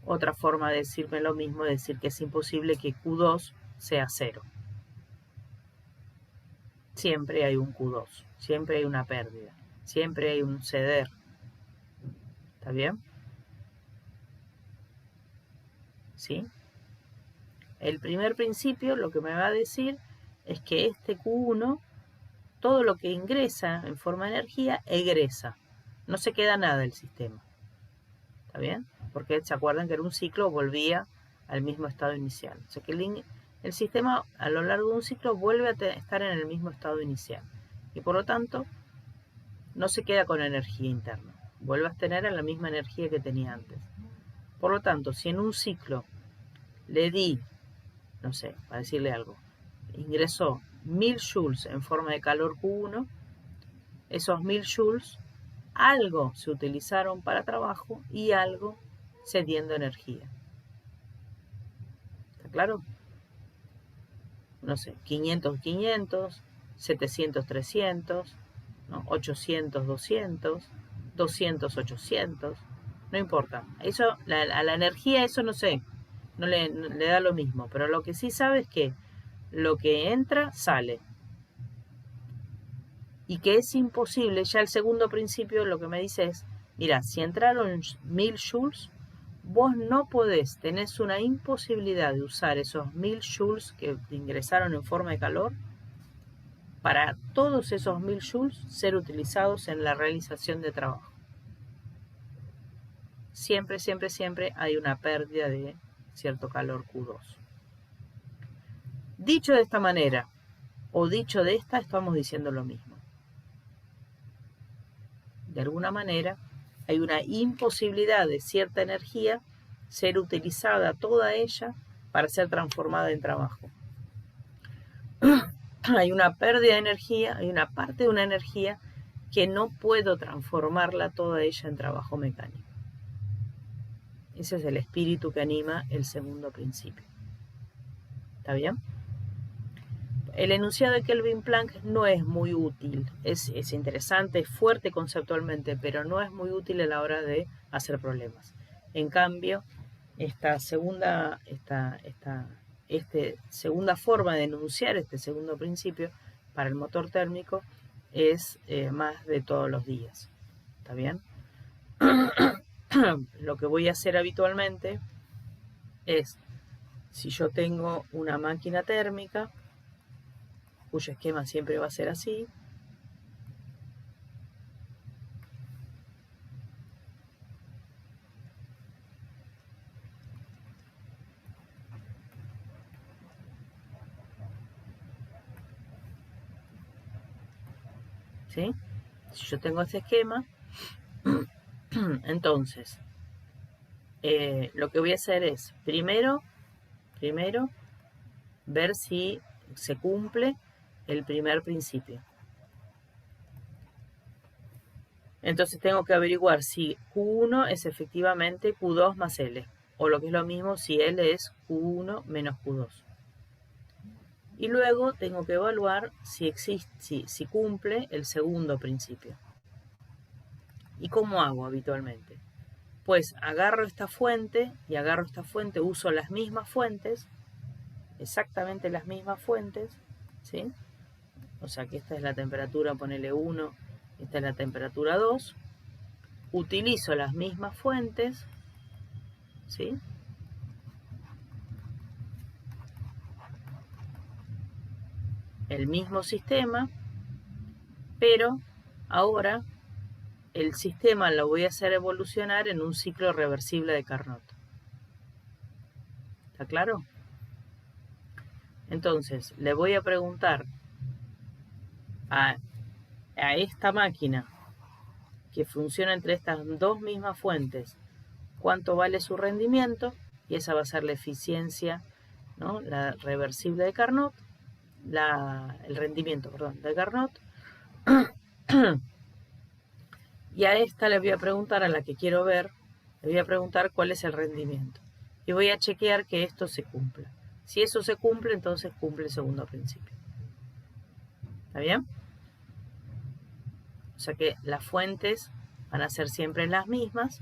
Otra forma de decirme lo mismo es decir que es imposible que Q2 sea 0. Siempre hay un Q2, siempre hay una pérdida, siempre hay un ceder. ¿Está bien? ¿Sí? El primer principio lo que me va a decir es que este Q1, todo lo que ingresa en forma de energía, egresa. No se queda nada del sistema. ¿Está bien? Porque se acuerdan que era un ciclo, volvía al mismo estado inicial. O sea que el sistema a lo largo de un ciclo vuelve a estar en el mismo estado inicial. Y por lo tanto, no se queda con energía interna. Vuelve a tener la misma energía que tenía antes. Por lo tanto, si en un ciclo le di, no sé, para decirle algo, ingresó 1000 joules en forma de calor Q1, esos 1000 joules, algo se utilizaron para trabajo y algo cediendo energía. ¿Está claro? No sé, 500, 500, 700, 300, ¿no? 800, 200, 200, 800, no importa. Eso, a la energía eso no sé, no le da lo mismo, pero lo que sí sabe es que lo que entra, sale. Y que es imposible, ya el segundo principio lo que me dice es, mira, si entraron 1000 joules, vos no podés, tenés una imposibilidad de usar esos 1000 joules que ingresaron en forma de calor para todos esos 1000 joules ser utilizados en la realización de trabajo. Siempre, siempre, siempre hay una pérdida de cierto calor Q2. Dicho de esta manera, o dicho de esta, estamos diciendo lo mismo. De alguna manera, hay una imposibilidad de cierta energía ser utilizada toda ella para ser transformada en trabajo. Hay una pérdida de energía, hay una parte de una energía que no puedo transformarla toda ella en trabajo mecánico. Ese es el espíritu que anima el segundo principio. ¿Está bien? El enunciado de Kelvin Planck no es muy útil, es interesante, es fuerte conceptualmente, pero no es muy útil a la hora de hacer problemas. En cambio, esta segunda forma de enunciar este segundo principio para el motor térmico es más de todos los días. ¿Está bien? Lo que voy a hacer habitualmente es, si yo tengo una máquina térmica, cuyo esquema siempre va a ser así, ¿sí? Si yo tengo ese esquema, entonces lo que voy a hacer es primero ver si se cumple el primer principio. Entonces tengo que averiguar si Q1 es efectivamente Q2 más L, o lo que es lo mismo si L es Q1 menos Q2. Y luego tengo que evaluar si cumple el segundo principio. ¿Y cómo hago habitualmente? Pues agarro esta fuente, uso las mismas fuentes, exactamente las mismas fuentes, ¿sí? O sea que esta es la temperatura, ponele 1, esta es la temperatura 2. Utilizo las mismas fuentes, ¿sí? El mismo sistema, pero ahora el sistema lo voy a hacer evolucionar en un ciclo reversible de Carnot. ¿Está claro? Entonces, le voy a preguntar a esta máquina que funciona entre estas dos mismas fuentes cuánto vale su rendimiento, y esa va a ser la eficiencia, ¿no? La reversible de Carnot, el rendimiento, perdón, de Carnot. Y a esta le voy a preguntar, a la que quiero ver, le voy a preguntar cuál es el rendimiento. Y voy a chequear que esto se cumpla. Si eso se cumple, entonces cumple el segundo principio. ¿Está bien? O sea que las fuentes van a ser siempre las mismas.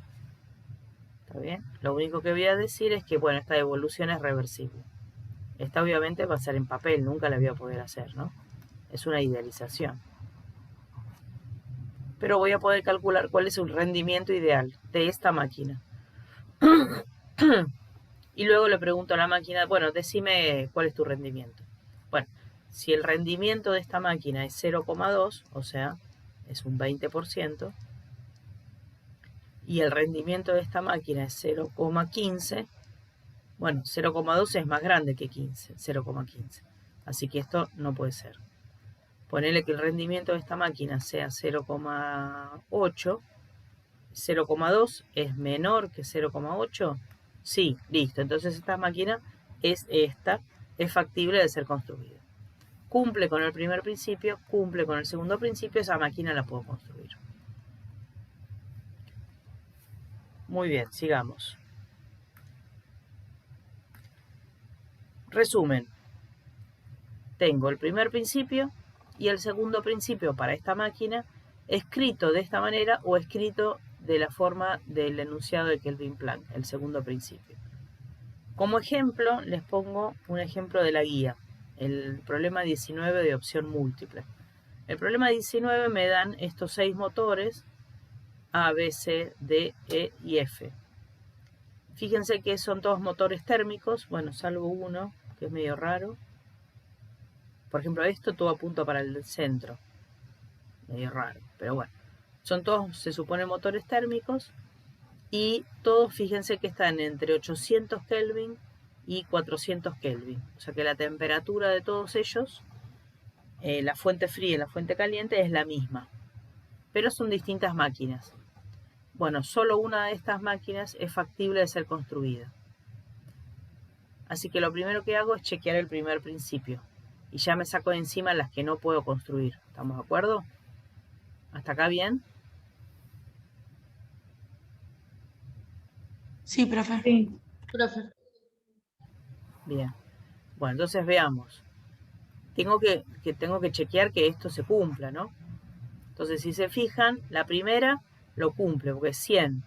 ¿Está bien? Lo único que voy a decir es que, bueno, esta evolución es reversible. Esta obviamente va a ser en papel, nunca la voy a poder hacer, ¿no? Es una idealización. Pero voy a poder calcular cuál es el rendimiento ideal de esta máquina. Y luego le pregunto a la máquina, bueno, decime cuál es tu rendimiento. Bueno, si el rendimiento de esta máquina es 0,2, o sea, es un 20%, y el rendimiento de esta máquina es 0,15, bueno, 0,2 es más grande que 15, 0,15. Así que esto no puede ser. Ponele que el rendimiento de esta máquina sea 0,8, 0,2 es menor que 0,8. Sí, listo. Entonces esta máquina es factible de ser construida. Cumple con el primer principio, cumple con el segundo principio, esa máquina la puedo construir. Muy bien, sigamos. Resumen. Tengo el primer principio y el segundo principio para esta máquina escrito de esta manera o escrito de la forma del enunciado de Kelvin Planck, el segundo principio. Como ejemplo, les pongo un ejemplo de la guía, el problema 19 de opción múltiple. El problema 19 me dan estos 6 motores A, B, C, D, E y F. Fíjense que son todos motores térmicos, bueno, salvo uno, que es medio raro. Por ejemplo, esto todo apunta para el centro. Medio raro, pero bueno. Son todos, se supone, motores térmicos. Y todos, fíjense que están entre 800 Kelvin y 400 Kelvin. O sea que la temperatura de todos ellos, la fuente fría y la fuente caliente, es la misma. Pero son distintas máquinas. Bueno, solo una de estas máquinas es factible de ser construida. Así que lo primero que hago es chequear el primer principio. Y ya me saco de encima las que no puedo construir. ¿Estamos de acuerdo? ¿Hasta acá bien? Sí, profe. Sí. Profe. Bien. Bueno, entonces veamos. Tengo que chequear que esto se cumpla, ¿no? Entonces, si se fijan, la primera lo cumple, porque es 100.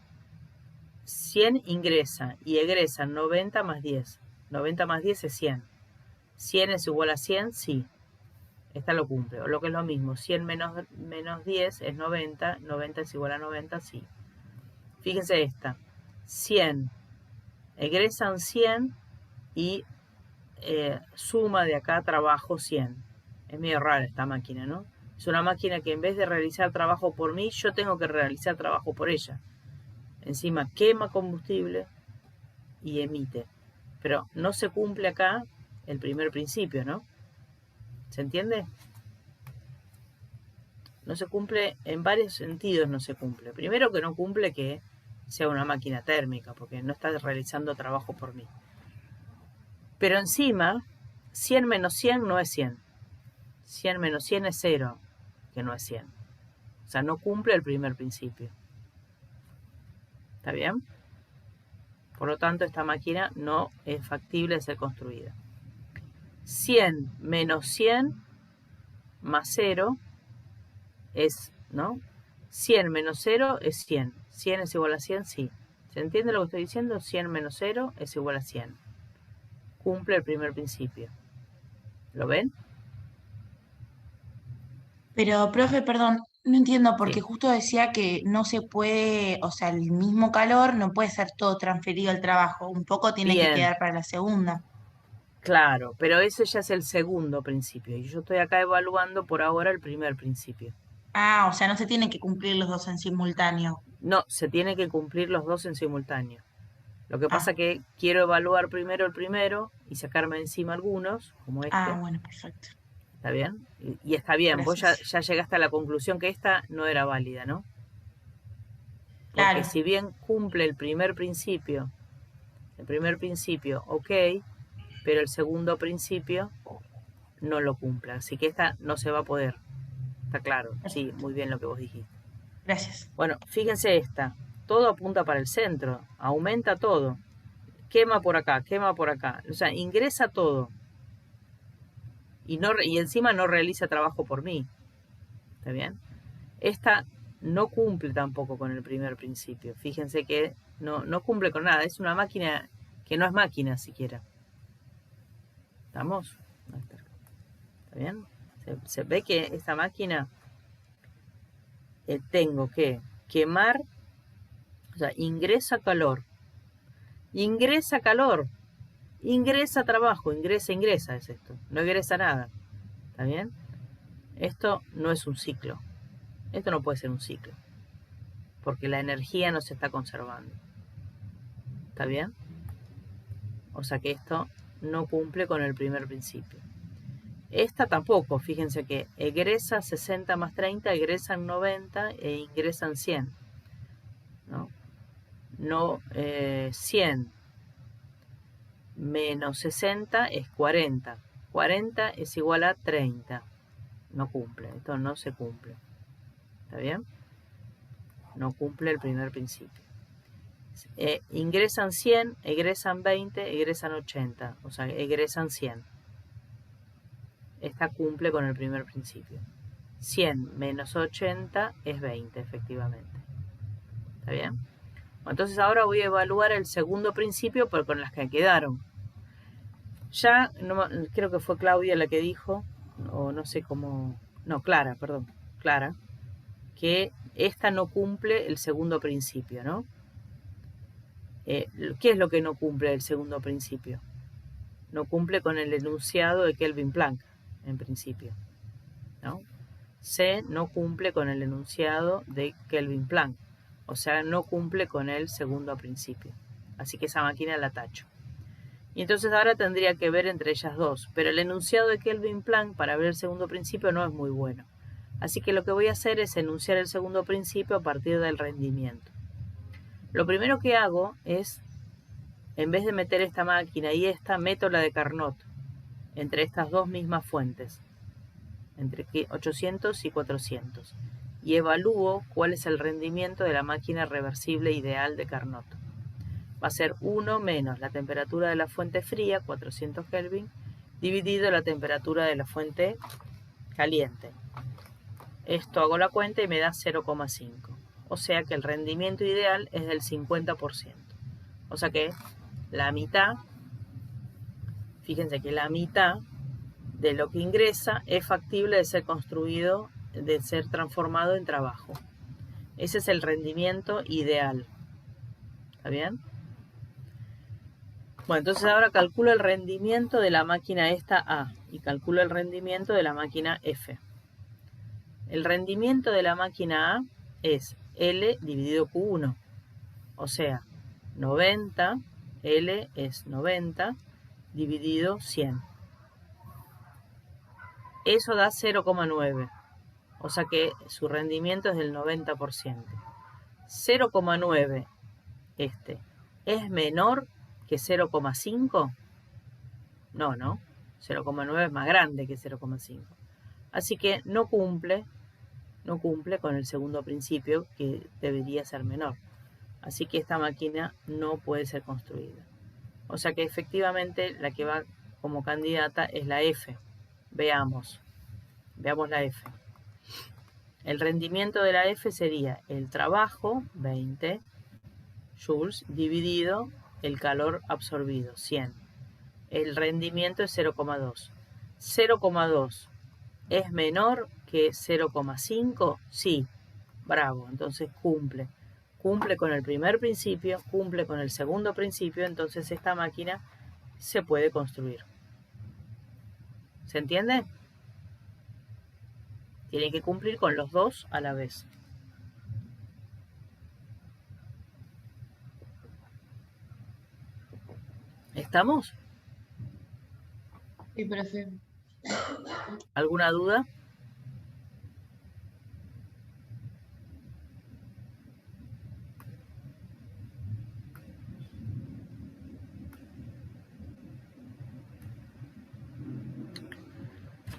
100 ingresa y egresa 90 más 10. 90 más 10 es 100. 100 es igual a 100, sí. Esta lo cumple. O lo que es lo mismo, 100 menos 10 es 90. 90 es igual a 90, sí. Fíjense esta. 100. Egresan 100 y suma de acá trabajo 100. Es medio rara esta máquina, ¿no? Es una máquina que en vez de realizar trabajo por mí, yo tengo que realizar trabajo por ella. Encima quema combustible y emite. Pero no se cumple acá el primer principio, ¿no? ¿Se entiende? No se cumple, en varios sentidos no se cumple. Primero que no cumple que sea una máquina térmica, porque no está realizando trabajo por mí. Pero encima, 100 menos 100 no es 100. 100 menos 100 es 0, que no es 100. O sea, no cumple el primer principio. ¿Está bien? Por lo tanto, esta máquina no es factible de ser construida. 100 menos 100 más 0 es, ¿no? 100 menos 0 es 100. 100 es igual a 100, sí. ¿Se entiende lo que estoy diciendo? 100 menos 0 es igual a 100. Cumple el primer principio. ¿Lo ven? Pero, profe, perdón, no entiendo porque Sí. justo decía que no se puede, o sea, el mismo calor no puede ser todo transferido al trabajo, un poco tiene que Bien, quedar para la segunda. claro, pero ese ya es el segundo principio. Y yo estoy acá evaluando por ahora el primer principio. Ah, o sea, no se tienen que cumplir los dos en simultáneo. No, se tiene que cumplir los dos en simultáneo. Lo que pasa Ah, que quiero evaluar primero el primero y sacarme encima algunos, como este. bueno, perfecto. ¿Está bien? Y está bien, vos ya Gracias. llegaste a la conclusión que esta no era válida, ¿no? Porque Claro, si bien cumple el primer principio, ok, pero el segundo principio no lo cumple. Así que esta no se va a poder. Está claro, sí, perfecto. muy bien lo que vos dijiste. Gracias. Bueno, fíjense esta. Todo apunta para el centro, aumenta todo. Quema por acá, quema por acá. O sea, ingresa todo. Y encima no realiza trabajo por mí. ¿Está bien? Esta no cumple tampoco con el primer principio. Fíjense que no cumple con nada. Es una máquina que no es máquina siquiera. ¿Estamos? ¿Está bien? Se ve que esta máquina tengo que quemar, o sea, ingresa calor. Ingresa calor. Ingresa trabajo, ingresa es esto. No ingresa nada. ¿Está bien? Esto no es un ciclo. Esto no puede ser un ciclo. Porque la energía no se está conservando. ¿Está bien? O sea que esto no cumple con el primer principio. Esta tampoco, fíjense que egresa 60 más 30, egresan 90 e ingresan 100. No, 100 menos 60 es 40. 40 es igual a 30. No cumple, esto no se cumple. ¿Está bien? No cumple el primer principio. Ingresan 100, egresan 20, egresan 80. O sea, egresan 100. Esta cumple con el primer principio. 100 menos 80 es 20, efectivamente. ¿Está bien? Entonces ahora voy a evaluar el segundo principio, pero con las que quedaron. Ya, no, creo que fue Claudia la que dijo, o no sé cómo... No, Clara, perdón. Clara, que esta no cumple el segundo principio, ¿no? ¿Qué es lo que no cumple el segundo principio? No cumple con el enunciado de Kelvin Planck, en principio, ¿no? C no cumple con el enunciado de Kelvin Planck, o sea, no cumple con el segundo principio. Así que esa máquina la tacho. Y entonces ahora tendría que ver entre ellas dos, pero el enunciado de Kelvin Planck para ver el segundo principio no es muy bueno. Así que lo que voy a hacer es enunciar el segundo principio a partir del rendimiento. Lo primero que hago es, en vez de meter esta máquina y esta, meto la de Carnot entre estas dos mismas fuentes, entre 800 y 400, y evalúo cuál es el rendimiento de la máquina reversible ideal de Carnot. Va a ser 1 menos la temperatura de la fuente fría, 400 Kelvin, dividido la temperatura de la fuente caliente. Esto hago la cuenta y me da 0,5. O sea que el rendimiento ideal es del 50%. O sea que la mitad, fíjense que la mitad de lo que ingresa es factible de ser construido, de ser transformado en trabajo. Ese es el rendimiento ideal. ¿Está bien? Bueno, entonces ahora calculo el rendimiento de la máquina esta A y calculo el rendimiento de la máquina F. El rendimiento de la máquina A es L dividido Q1, o sea, 90, L es 90 dividido 100. Eso da 0,9, o sea que su rendimiento es del 90%. 0,9 ¿es menor que 0,5? No, 0,9 es más grande que 0,5. Así que no cumple con el segundo principio, que debería ser menor. Así que esta máquina no puede ser construida. O sea que efectivamente la que va como candidata es la F. Veamos la F. El rendimiento de la F sería el trabajo, 20 joules, dividido el calor absorbido, 100. El rendimiento es 0,2. 0,2 es menor que 0,5, sí, bravo, entonces cumple con el primer principio, cumple con el segundo principio, entonces esta máquina se puede construir. ¿Se entiende? Tiene que cumplir con los dos a la vez. ¿Estamos? Sí, profe. ¿Alguna duda?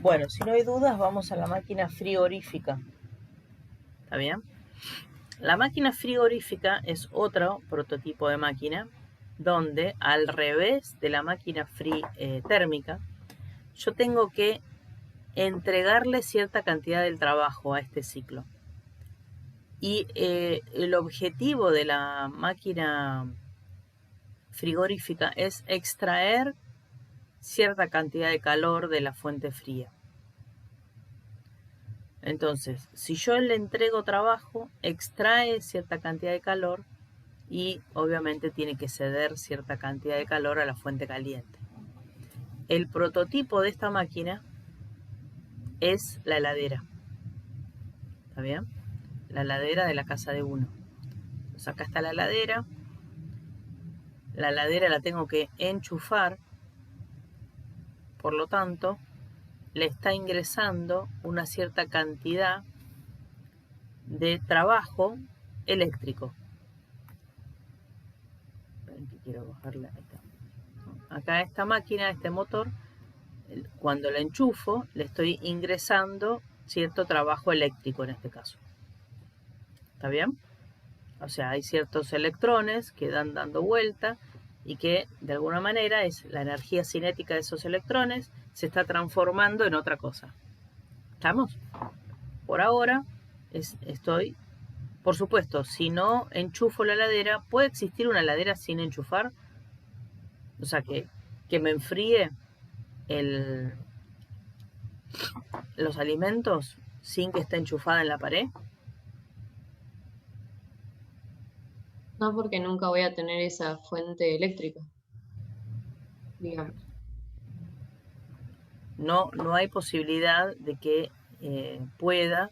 Bueno, si no hay dudas, vamos a la máquina frigorífica. ¿Está bien? La máquina frigorífica es otro prototipo de máquina donde, al revés de la máquina térmica, yo tengo que entregarle cierta cantidad del trabajo a este ciclo. Y el objetivo de la máquina frigorífica es extraer cierta cantidad de calor de la fuente fría. Entonces, si yo le entrego trabajo, extrae cierta cantidad de calor y obviamente tiene que ceder cierta cantidad de calor a la fuente caliente. El prototipo de esta máquina es la heladera. ¿Está bien? La heladera de la casa de uno. Entonces acá está la heladera. La heladera la tengo que enchufar. Por lo tanto, le está ingresando una cierta cantidad de trabajo eléctrico. Quiero bajarla. Acá esta máquina, este motor, cuando la enchufo, le estoy ingresando cierto trabajo eléctrico en este caso. ¿Está bien? O sea, hay ciertos electrones que dan dando vuelta y que de alguna manera es la energía cinética de esos electrones se está transformando en otra cosa. ¿Estamos? Por ahora estoy, por supuesto, si no enchufo la heladera, ¿puede existir una heladera sin enchufar? O sea, que me enfríe los alimentos sin que esté enchufada en la pared. No, porque nunca voy a tener esa fuente eléctrica, digamos. No hay posibilidad de que pueda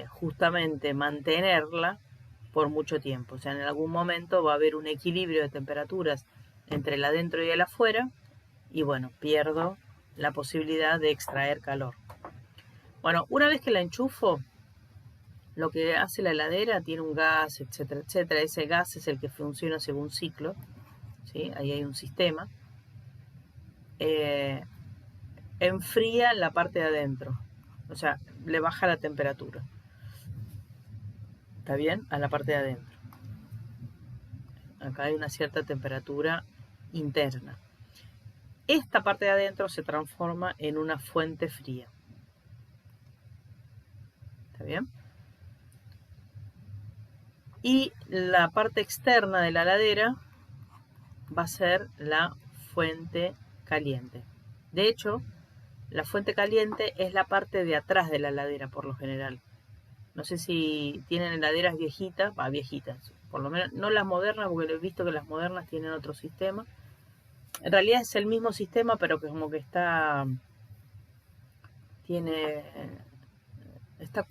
justamente mantenerla por mucho tiempo. O sea, en algún momento va a haber un equilibrio de temperaturas entre el adentro y el afuera y bueno, pierdo la posibilidad de extraer calor. Bueno, una vez que la enchufo, lo que hace la heladera tiene un gas, etcétera, etcétera. Ese gas es el que funciona según ciclo, ¿sí? Ahí hay un sistema. Enfría la parte de adentro, o sea, le baja la temperatura. ¿Está bien? A la parte de adentro. Acá hay una cierta temperatura interna. Esta parte de adentro se transforma en una fuente fría. ¿Está bien? Y la parte externa de la heladera va a ser la fuente caliente. De hecho, la fuente caliente es la parte de atrás de la heladera por lo general. No sé si tienen heladeras viejitas, viejitas, por lo menos no las modernas, porque he visto que las modernas tienen otro sistema. En realidad es el mismo sistema, pero que como que está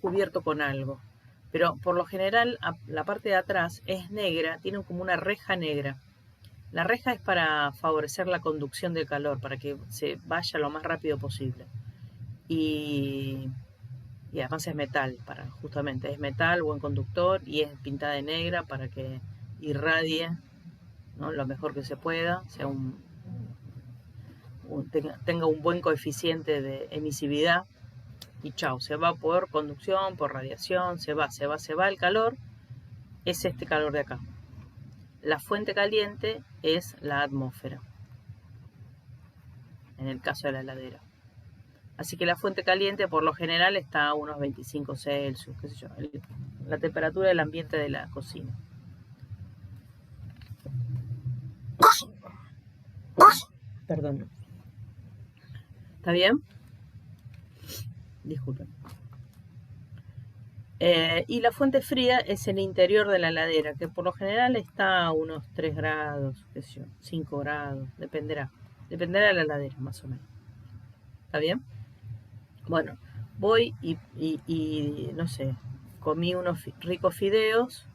cubierto con algo. Pero por lo general la parte de atrás es negra, tiene como una reja negra. La reja es para favorecer la conducción del calor, para que se vaya lo más rápido posible. Y además es metal, justamente es metal, buen conductor, y es pintada de negra para que irradie, ¿no?, lo mejor que se pueda, sea tenga un buen coeficiente de emisividad, y chao, se va por conducción, por radiación, se va el calor, es este calor de acá. La fuente caliente es la atmósfera, en el caso de la heladera. Así que la fuente caliente por lo general está a unos 25 Celsius, qué sé yo, la temperatura del ambiente de la cocina. Perdón. ¿Está bien? Disculpen. Y la fuente fría es el interior de la heladera, que por lo general está a unos 3 grados, qué sé yo, 5 grados, dependerá de la heladera más o menos. ¿Está bien? Bueno, voy y no sé, comí unos ricos fideos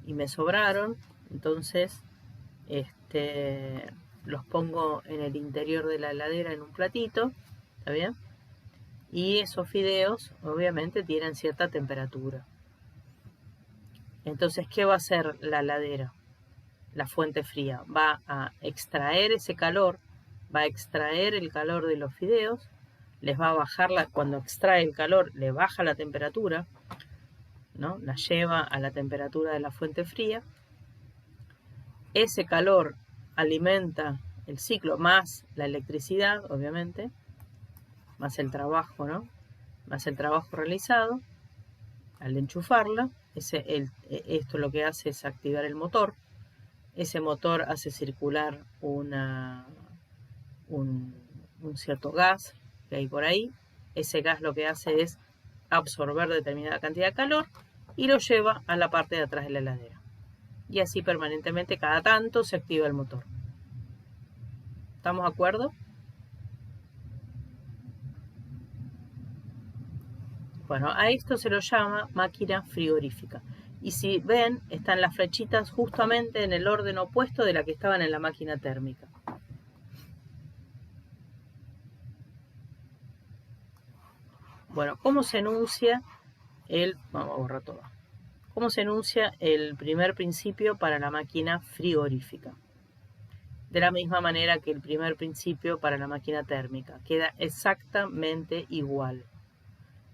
y me sobraron, entonces los pongo en el interior de la heladera en un platito, ¿está bien? Y esos fideos obviamente tienen cierta temperatura. Entonces, ¿qué va a hacer la heladera? La fuente fría va a extraer ese calor, va a extraer el calor de los fideos, les va a bajar, cuando extrae el calor, le baja la temperatura, ¿no? La lleva a la temperatura de la fuente fría. Ese calor alimenta el ciclo, más la electricidad, obviamente, más el trabajo, ¿no? Más el trabajo realizado al enchufarla. Esto lo que hace es activar el motor. Ese motor hace circular un cierto gas que hay por ahí. Ese gas lo que hace es absorber determinada cantidad de calor y lo lleva a la parte de atrás de la heladera. Y así permanentemente, cada tanto se activa el motor. ¿Estamos de acuerdo? Bueno, a esto se lo llama máquina frigorífica. Y si ven, están las flechitas justamente en el orden opuesto de la que estaban en la máquina térmica. Bueno, ¿cómo se enuncia vamos a borrar todo. ¿Cómo se enuncia el primer principio para la máquina frigorífica? De la misma manera que el primer principio para la máquina térmica. Queda exactamente igual.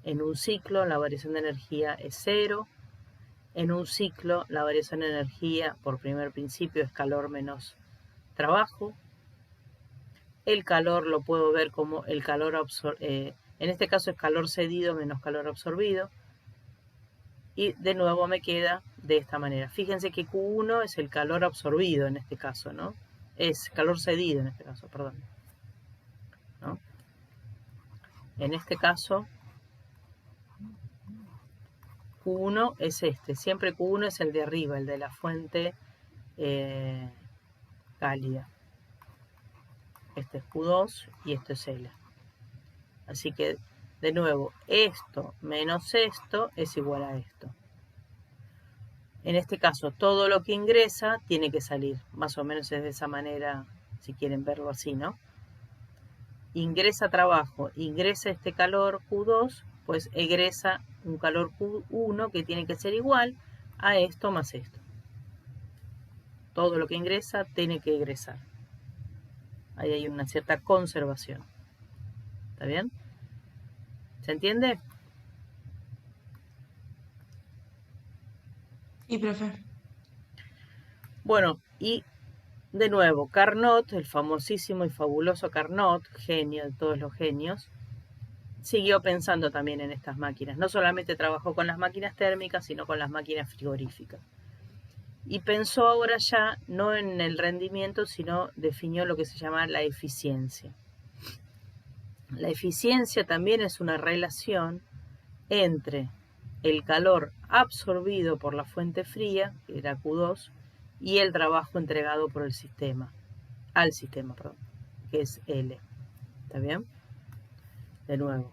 En un ciclo la variación de energía es 0. En un ciclo la variación de energía por primer principio es calor menos trabajo. El calor lo puedo ver como el calor en este caso es calor cedido menos calor absorbido. Y de nuevo me queda de esta manera. Fíjense que Q1 es el calor absorbido en este caso, ¿no? Es calor cedido en este caso, perdón, ¿no? En este caso, Q1 es este. Siempre Q1 es el de arriba, el de la fuente cálida. Este es Q2 y esto es L. Así que, de nuevo, esto menos esto es igual a esto. En este caso, todo lo que ingresa tiene que salir. Más o menos es de esa manera, si quieren verlo así, ¿no? Ingresa trabajo, ingresa este calor Q2, pues egresa un calor Q1 que tiene que ser igual a esto más esto. Todo lo que ingresa tiene que egresar. Ahí hay una cierta conservación. ¿Está bien? ¿Se entiende? Sí, profe. Bueno, y de nuevo, Carnot, el famosísimo y fabuloso Carnot, genio de todos los genios, siguió pensando también en estas máquinas. No solamente trabajó con las máquinas térmicas, sino con las máquinas frigoríficas. Y pensó ahora ya no en el rendimiento, sino definió lo que se llama la eficiencia. La eficiencia también es una relación entre el calor absorbido por la fuente fría, que era Q2, y el trabajo entregado por el sistema, al sistema, perdón, que es L. ¿Está bien? De nuevo,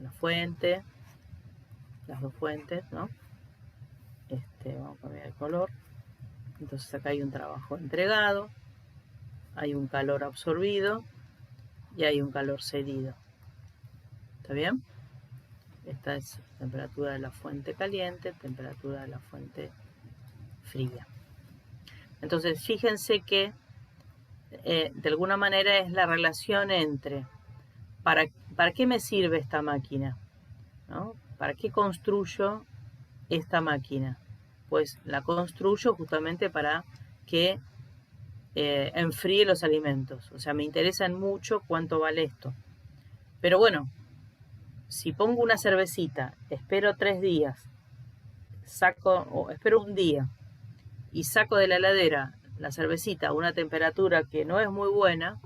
la fuente, las dos fuentes, ¿no? Vamos a cambiar el color. Entonces acá hay un trabajo entregado, hay un calor absorbido y hay un calor cedido. ¿Está bien? Esta es temperatura de la fuente caliente, temperatura de la fuente fría. Entonces fíjense que de alguna manera es la relación entre ¿para qué me sirve esta máquina? ¿No? ¿Para qué construyo esta máquina? Pues la construyo justamente para que enfríe los alimentos. O sea, me interesan mucho cuánto vale esto. Pero bueno, si pongo una cervecita, espero 3 días, espero un día y saco de la heladera la cervecita a una temperatura que no es muy buena,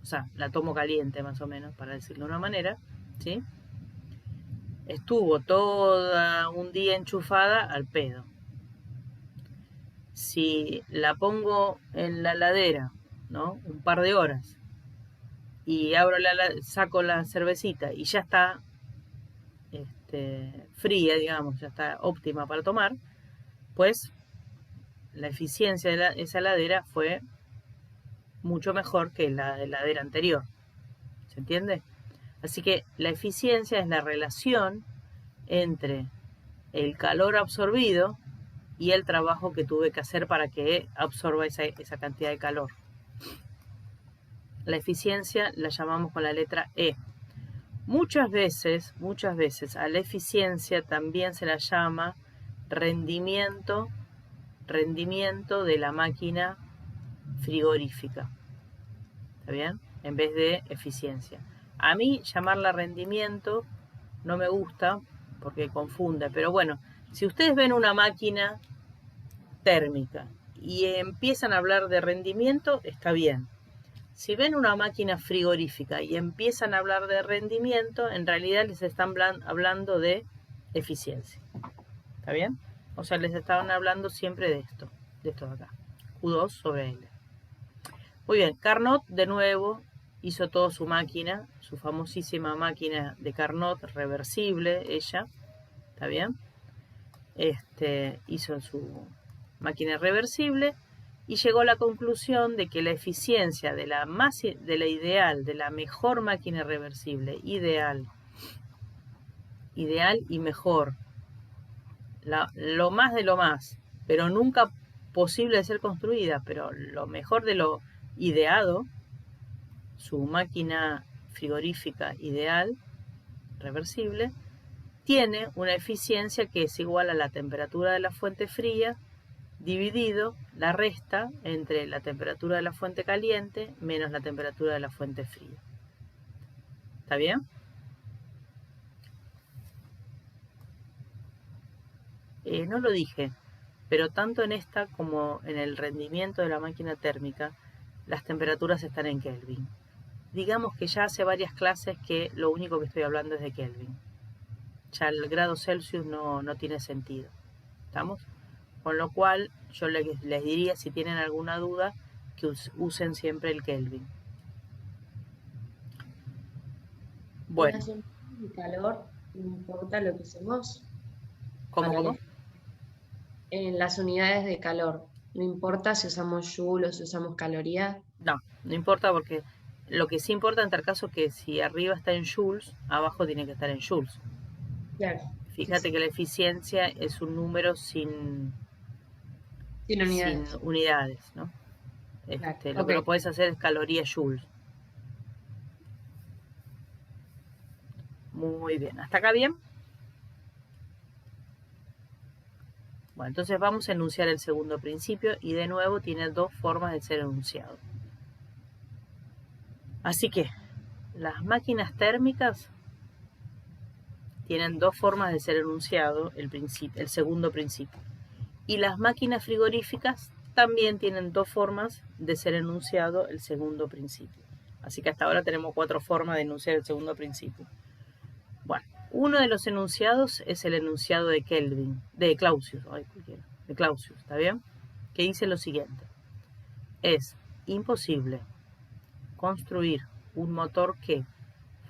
o sea, la tomo caliente más o menos, para decirlo de una manera, ¿sí? Estuvo todo un día enchufada al pedo. Si la pongo en la heladera, ¿no? Un par de horas y saco la cervecita y ya está fría, digamos, ya está óptima para tomar, pues la eficiencia de esa heladera fue mucho mejor que la heladera anterior. ¿Se entiende? Así que la eficiencia es la relación entre el calor absorbido y el trabajo que tuve que hacer para que absorba esa cantidad de calor. La eficiencia la llamamos con la letra E. Muchas veces a la eficiencia también se la llama rendimiento de la máquina frigorífica. ¿Está bien? En vez de eficiencia. A mí llamarla rendimiento no me gusta porque confunde, pero bueno, si ustedes ven una máquina térmica y empiezan a hablar de rendimiento, está bien. Si ven una máquina frigorífica y empiezan a hablar de rendimiento, en realidad les están hablando de eficiencia. ¿Está bien? O sea, les estaban hablando siempre de esto de acá. Q2 sobre L. Muy bien, Carnot de nuevo hizo toda su máquina, su famosísima máquina de Carnot reversible, ella, ¿está bien? Hizo su máquina reversible y llegó a la conclusión de que la eficiencia de la ideal, de la mejor máquina reversible, ideal y mejor, lo más de lo más, pero nunca posible de ser construida, pero lo mejor de lo ideado, su máquina frigorífica ideal, reversible, tiene una eficiencia que es igual a la temperatura de la fuente fría dividido la resta entre la temperatura de la fuente caliente menos la temperatura de la fuente fría. ¿Está bien? No lo dije, pero tanto en esta como en el rendimiento de la máquina térmica, las temperaturas están en Kelvin. Digamos que ya hace varias clases que lo único que estoy hablando es de Kelvin. Ya el grado Celsius no tiene sentido. ¿Estamos? Con lo cual yo les diría, si tienen alguna duda, que usen siempre el Kelvin. Bueno. En las unidades de calor, no importa lo que usemos. ¿Cómo? En las unidades de calor, no importa si usamos joule o si usamos calorías. No importa, porque lo que sí importa en tal caso es que si arriba está en joules, abajo tiene que estar en joules. Claro. Fíjate que la eficiencia es un número sin unidades, ¿no? Claro. Lo que no puedes hacer es calorías joules. Muy bien, ¿hasta acá bien? Bueno, entonces vamos a enunciar el segundo principio y de nuevo tiene dos formas de ser enunciado. Así que las máquinas térmicas tienen dos formas de ser enunciado el segundo principio. Y las máquinas frigoríficas también tienen dos formas de ser enunciado el segundo principio. Así que hasta ahora tenemos 4 formas de enunciar el segundo principio. Bueno, uno de los enunciados es el enunciado de Clausius, ¿está bien? Que dice lo siguiente. Es imposible construir un motor que,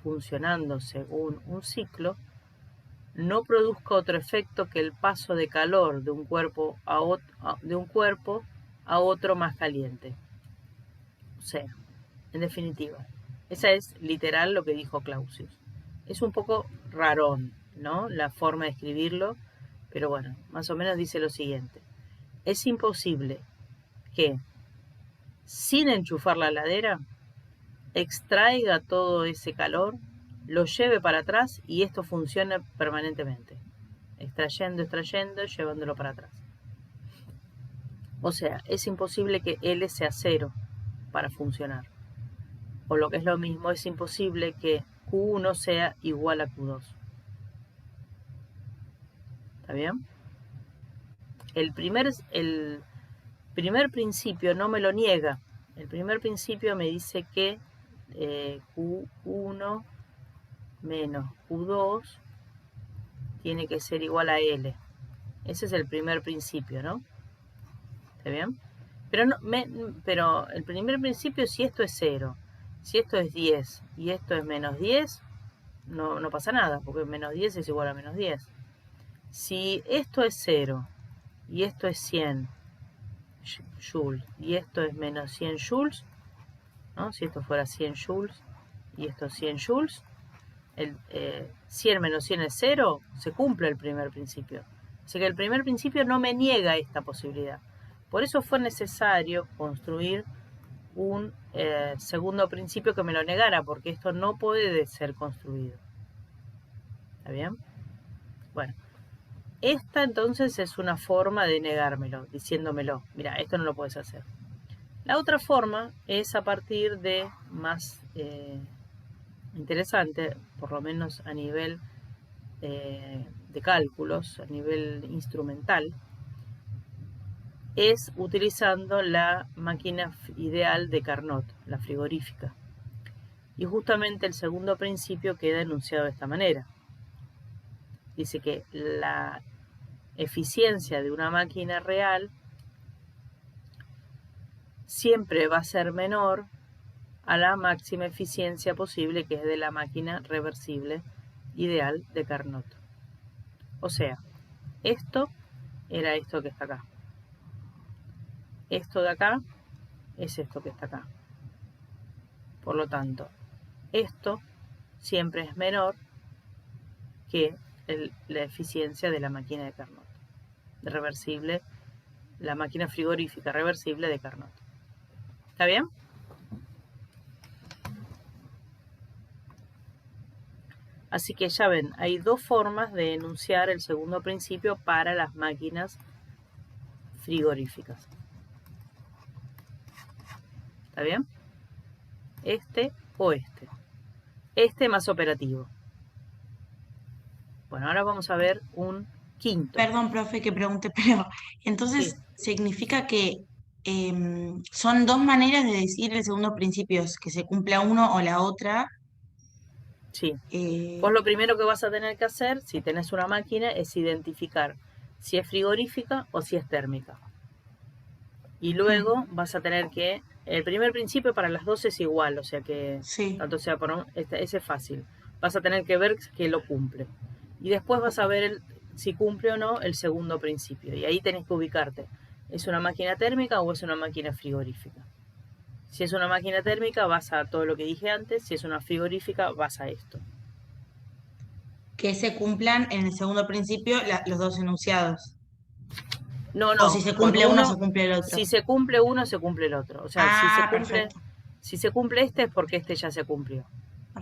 funcionando según un ciclo, no produzca otro efecto que el paso de calor de un cuerpo a otro más caliente. O sea, en definitiva, esa es literal lo que dijo Clausius. Es un poco rarón, ¿no? La forma de escribirlo, pero bueno, más o menos dice lo siguiente. Es imposible que, sin enchufar la heladera, extraiga todo ese calor, lo lleve para atrás y esto funcione permanentemente. Extrayendo, llevándolo para atrás. O sea, es imposible que L sea 0 para funcionar. O lo que es lo mismo, es imposible que Q1 sea igual a Q2. ¿Está bien? El primer principio no me lo niega. El primer principio me dice que Q1 menos Q2 tiene que ser igual a L. Ese es el primer principio, ¿no? ¿Está bien? Pero el primer principio, si esto es 0, si esto es 10 y esto es menos 10, no pasa nada, porque menos 10 es igual a menos 10. Si esto es 0 y esto es 100 joules y esto es menos 100 joules, ¿no? Si esto fuera 100 joules y esto es 100 joules, 100 menos 100 es 0, se cumple el primer principio. Así que el primer principio no me niega esta posibilidad. Por eso fue necesario construir un segundo principio que me lo negara, porque esto no puede ser construido. ¿Está bien? Bueno, esta entonces es una forma de negármelo, diciéndomelo, mira, esto no lo puedes hacer. La otra forma es a partir de más interesante, por lo menos a nivel de cálculos, a nivel instrumental, es utilizando la máquina ideal de Carnot, la frigorífica. Y justamente el segundo principio queda enunciado de esta manera. Dice que la eficiencia de una máquina real siempre va a ser menor a la máxima eficiencia posible, que es de la máquina reversible ideal de Carnot. O sea, esto era esto que está acá. Esto de acá es esto que está acá. Por lo tanto, esto siempre es menor que la eficiencia de la máquina de Carnot. Reversible, la máquina frigorífica reversible de Carnot. ¿Está bien? Así que ya ven, hay dos formas de enunciar el segundo principio para las máquinas frigoríficas. ¿Está bien? Este o este. Este más operativo. Bueno, ahora vamos a ver un quinto. Perdón, profe, que pregunte, pero entonces Sí. significa que son dos maneras de decir el segundo principio, es que se cumpla uno o la otra. Sí. Vos lo primero que vas a tener que hacer, si tenés una máquina, es identificar si es frigorífica o si es térmica. Y luego vas a tener que... El primer principio para las dos es igual, o sea que... Sí, Tanto sea por ese es fácil. Vas a tener que ver que lo cumple. Y después vas a ver si cumple o no el segundo principio. Y ahí tenés que ubicarte. ¿Es una máquina térmica o es una máquina frigorífica? Si es una máquina térmica, vas a todo lo que dije antes. Si es una frigorífica, vas a esto. que se cumplan en el segundo principio los dos enunciados. No, O si se con cumple uno, uno, se cumple el otro. si se cumple uno, se cumple el otro. O sea, Perfecto, si se cumple este es porque este ya se cumplió,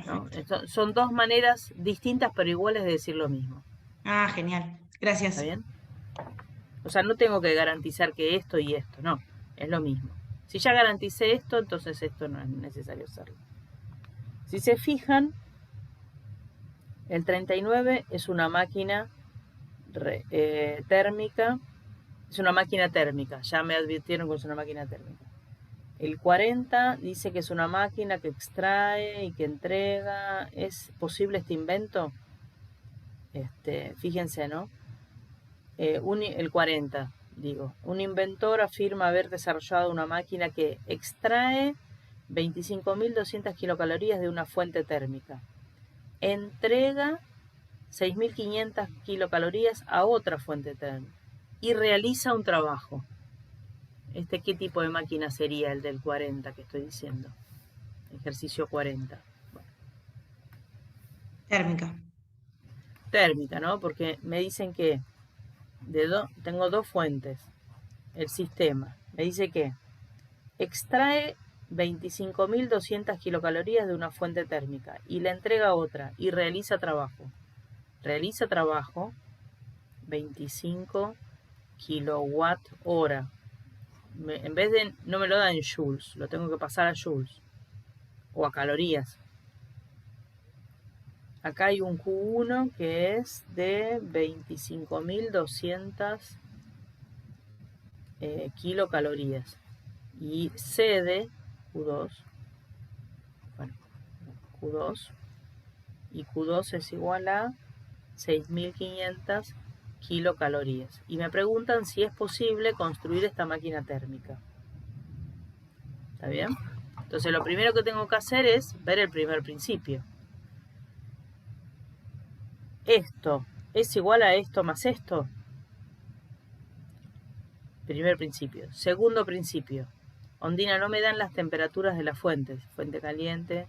¿no? perfecto. Son dos maneras distintas pero iguales de decir lo mismo. Genial. ¿Está Gracias. bien? O sea, no tengo que garantizar que esto y esto, no, es lo mismo. Si ya garanticé esto, entonces esto no es necesario hacerlo. Si se fijan, el 39 es una máquina térmica, es una máquina térmica, ya me advirtieron que es una máquina térmica. El 40 dice que es una máquina que extrae y que entrega. ¿Es posible este invento? Fíjense, ¿no? El 40, digo. Un inventor afirma haber desarrollado una máquina que extrae 25.200 kilocalorías de una fuente térmica. Entrega 6.500 kilocalorías a otra fuente térmica. Y realiza un trabajo. ¿Qué tipo de máquina sería el del 40 que estoy diciendo? Ejercicio 40. Bueno. Térmica. Térmica, ¿no? Porque me dicen que tengo dos fuentes. El sistema me dice que extrae 25.200 kilocalorías de una fuente térmica y le entrega otra y realiza trabajo. Realiza trabajo 25 kilowatt hora. En vez de, no me lo da en joules, lo tengo que pasar a joules o a calorías. Acá hay un Q1 que es de 25.200 kilocalorías. Y CD, Q2, bueno, Q2, y Q2 es igual a 6.500 kilocalorías. Y me preguntan si es posible construir esta máquina térmica. ¿Está bien? Entonces lo primero que tengo que hacer es ver el primer principio. Esto es igual a esto más esto. Primer principio. Segundo principio. Ondina, no me dan las temperaturas de las fuentes. Fuente caliente,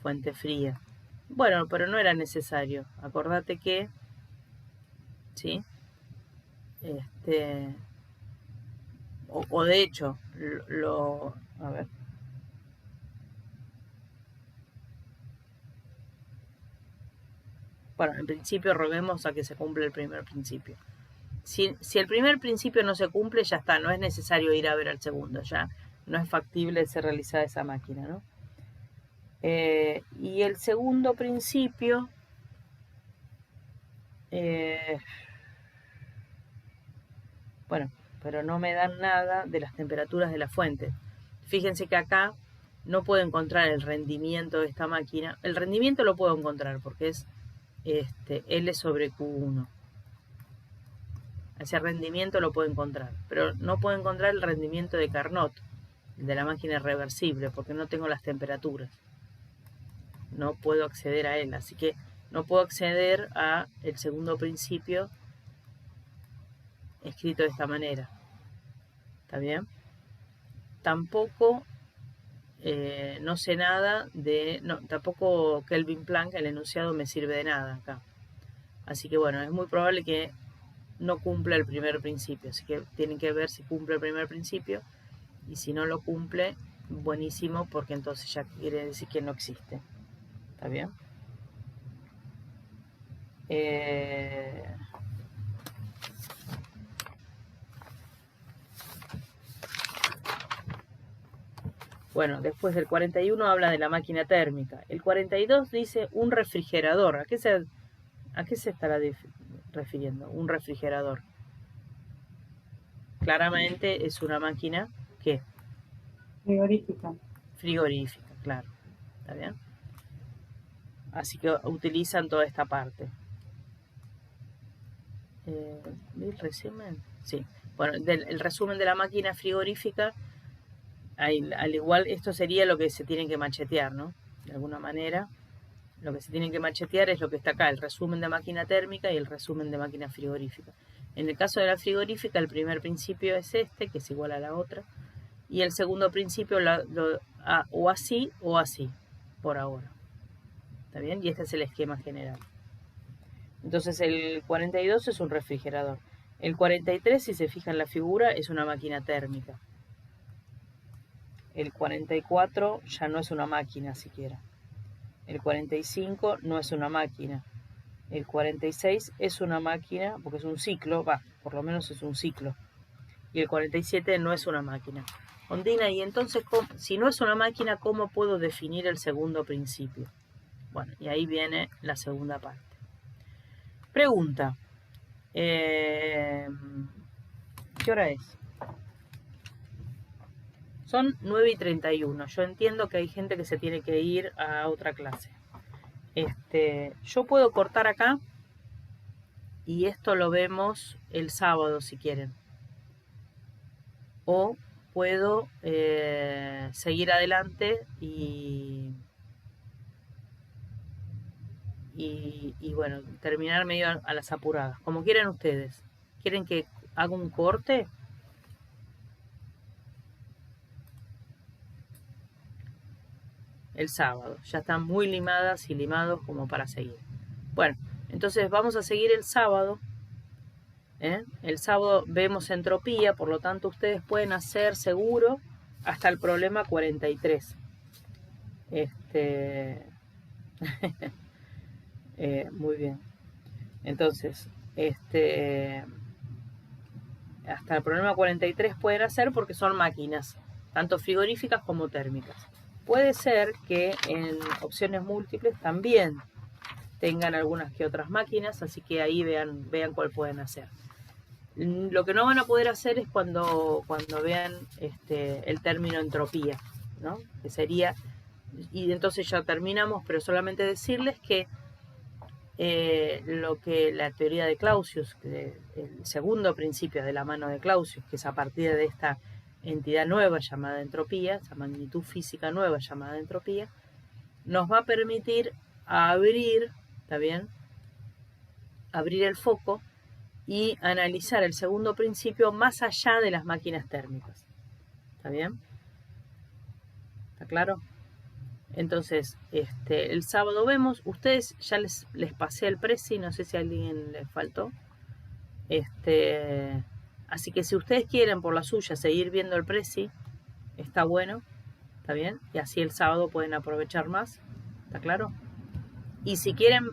fuente fría. Bueno, pero no era necesario. Acordate que, ¿sí? O de hecho, a ver. Bueno, en principio roguemos a que se cumpla el primer principio. Si el primer principio no se cumple, ya está, no es necesario ir a ver al segundo, ya no es factible ser realizada esa máquina, ¿no? Y el segundo principio, bueno, pero no me dan nada de las temperaturas de la fuente. Fíjense que acá no puedo encontrar el rendimiento de esta máquina. El rendimiento lo puedo encontrar porque es L sobre Q1. Ese rendimiento lo puedo encontrar, pero no puedo encontrar el rendimiento de Carnot. de la máquina reversible, porque no tengo las temperaturas. No puedo acceder a él, así que no puedo acceder a el segundo principio escrito de esta manera. ¿Está bien? Tampoco no sé nada de... No, tampoco Kelvin Planck, el enunciado, me sirve de nada acá. Así que bueno, es muy probable que no cumpla el primer principio. Así que tienen que ver si cumple el primer principio. Y si no lo cumple, buenísimo, porque entonces ya quiere decir que no existe. ¿Está bien? Bueno, después del 41 habla de la máquina térmica. El 42 dice un refrigerador. ¿A qué se estará refiriendo? Un refrigerador. Claramente es una máquina, ¿qué? Frigorífica. Frigorífica, claro. ¿Está bien? Así que utilizan toda esta parte. ¿El resumen? Sí. Bueno, el resumen de la máquina frigorífica, al igual, esto sería lo que se tienen que machetear, ¿no? De alguna manera, lo que se tienen que machetear es lo que está acá, el resumen de máquina térmica y el resumen de máquina frigorífica. En el caso de la frigorífica, el primer principio es este, que es igual a la otra, y el segundo principio o así, por ahora. ¿Está bien? Y este es el esquema general. Entonces el 42 es un refrigerador. El 43, si se fijan en la figura, es una máquina térmica. El 44 ya no es una máquina siquiera. El 45 no es una máquina. El 46 es una máquina, porque es un ciclo, por lo menos es un ciclo. Y el 47 no es una máquina. Ondina, y entonces, si no es una máquina, ¿cómo puedo definir el segundo principio? Bueno, y ahí viene la segunda parte. Pregunta. ¿Qué hora es? Son 9:31. Yo entiendo que hay gente que se tiene que ir a otra clase. Yo puedo cortar acá y esto lo vemos el sábado si quieren. O puedo seguir adelante y bueno, terminar medio a las apuradas. Como quieran ustedes. ¿Quieren que haga un corte? El sábado. Ya están muy limadas y limados como para seguir. Bueno, entonces vamos a seguir el sábado. El sábado vemos entropía, por lo tanto ustedes pueden hacer seguro hasta el problema 43. Muy bien. Entonces, hasta el problema 43 pueden hacer porque son máquinas, tanto frigoríficas como térmicas. Puede ser que en opciones múltiples también tengan algunas que otras máquinas, así que ahí vean cuál pueden hacer. Lo que no van a poder hacer es cuando vean el término entropía, ¿no? Que sería, y entonces ya terminamos, pero solamente decirles que lo que la teoría de Clausius, el segundo principio de la mano de Clausius, que es a partir de esta entidad nueva llamada entropía, esa magnitud física nueva llamada entropía, nos va a permitir abrir, ¿está bien? Abrir el foco y analizar el segundo principio más allá de las máquinas térmicas. ¿Está bien? ¿Está claro? Entonces, el sábado vemos, ustedes ya les pasé el preci, no sé si a alguien les faltó. Así que si ustedes quieren por la suya seguir viendo el preci, está bueno, ¿está bien? Y así el sábado pueden aprovechar más, ¿está claro? Y si quieren,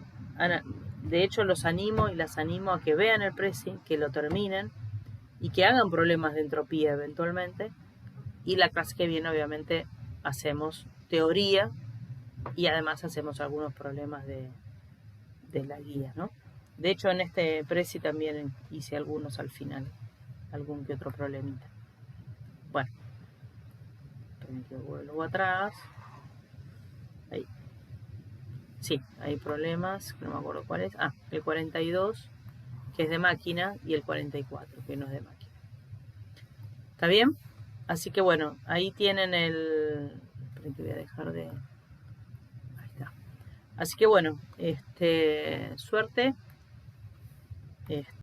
de hecho los animo y las animo a que vean el preci, que lo terminen y que hagan problemas de entropía eventualmente. Y la clase que viene obviamente hacemos teoría y además hacemos algunos problemas de la guía, ¿no? De hecho en este preci también hice algunos al final, algún que otro problemita. Bueno, que vuelvo atrás. Ahí. Sí, hay problemas, no me acuerdo cuál es. El 42, que es de máquina, y el 44, que no es de máquina. ¿Está bien? Así que bueno, ahí tienen el... Esperen que voy a dejar de... Ahí está. Así que bueno, suerte.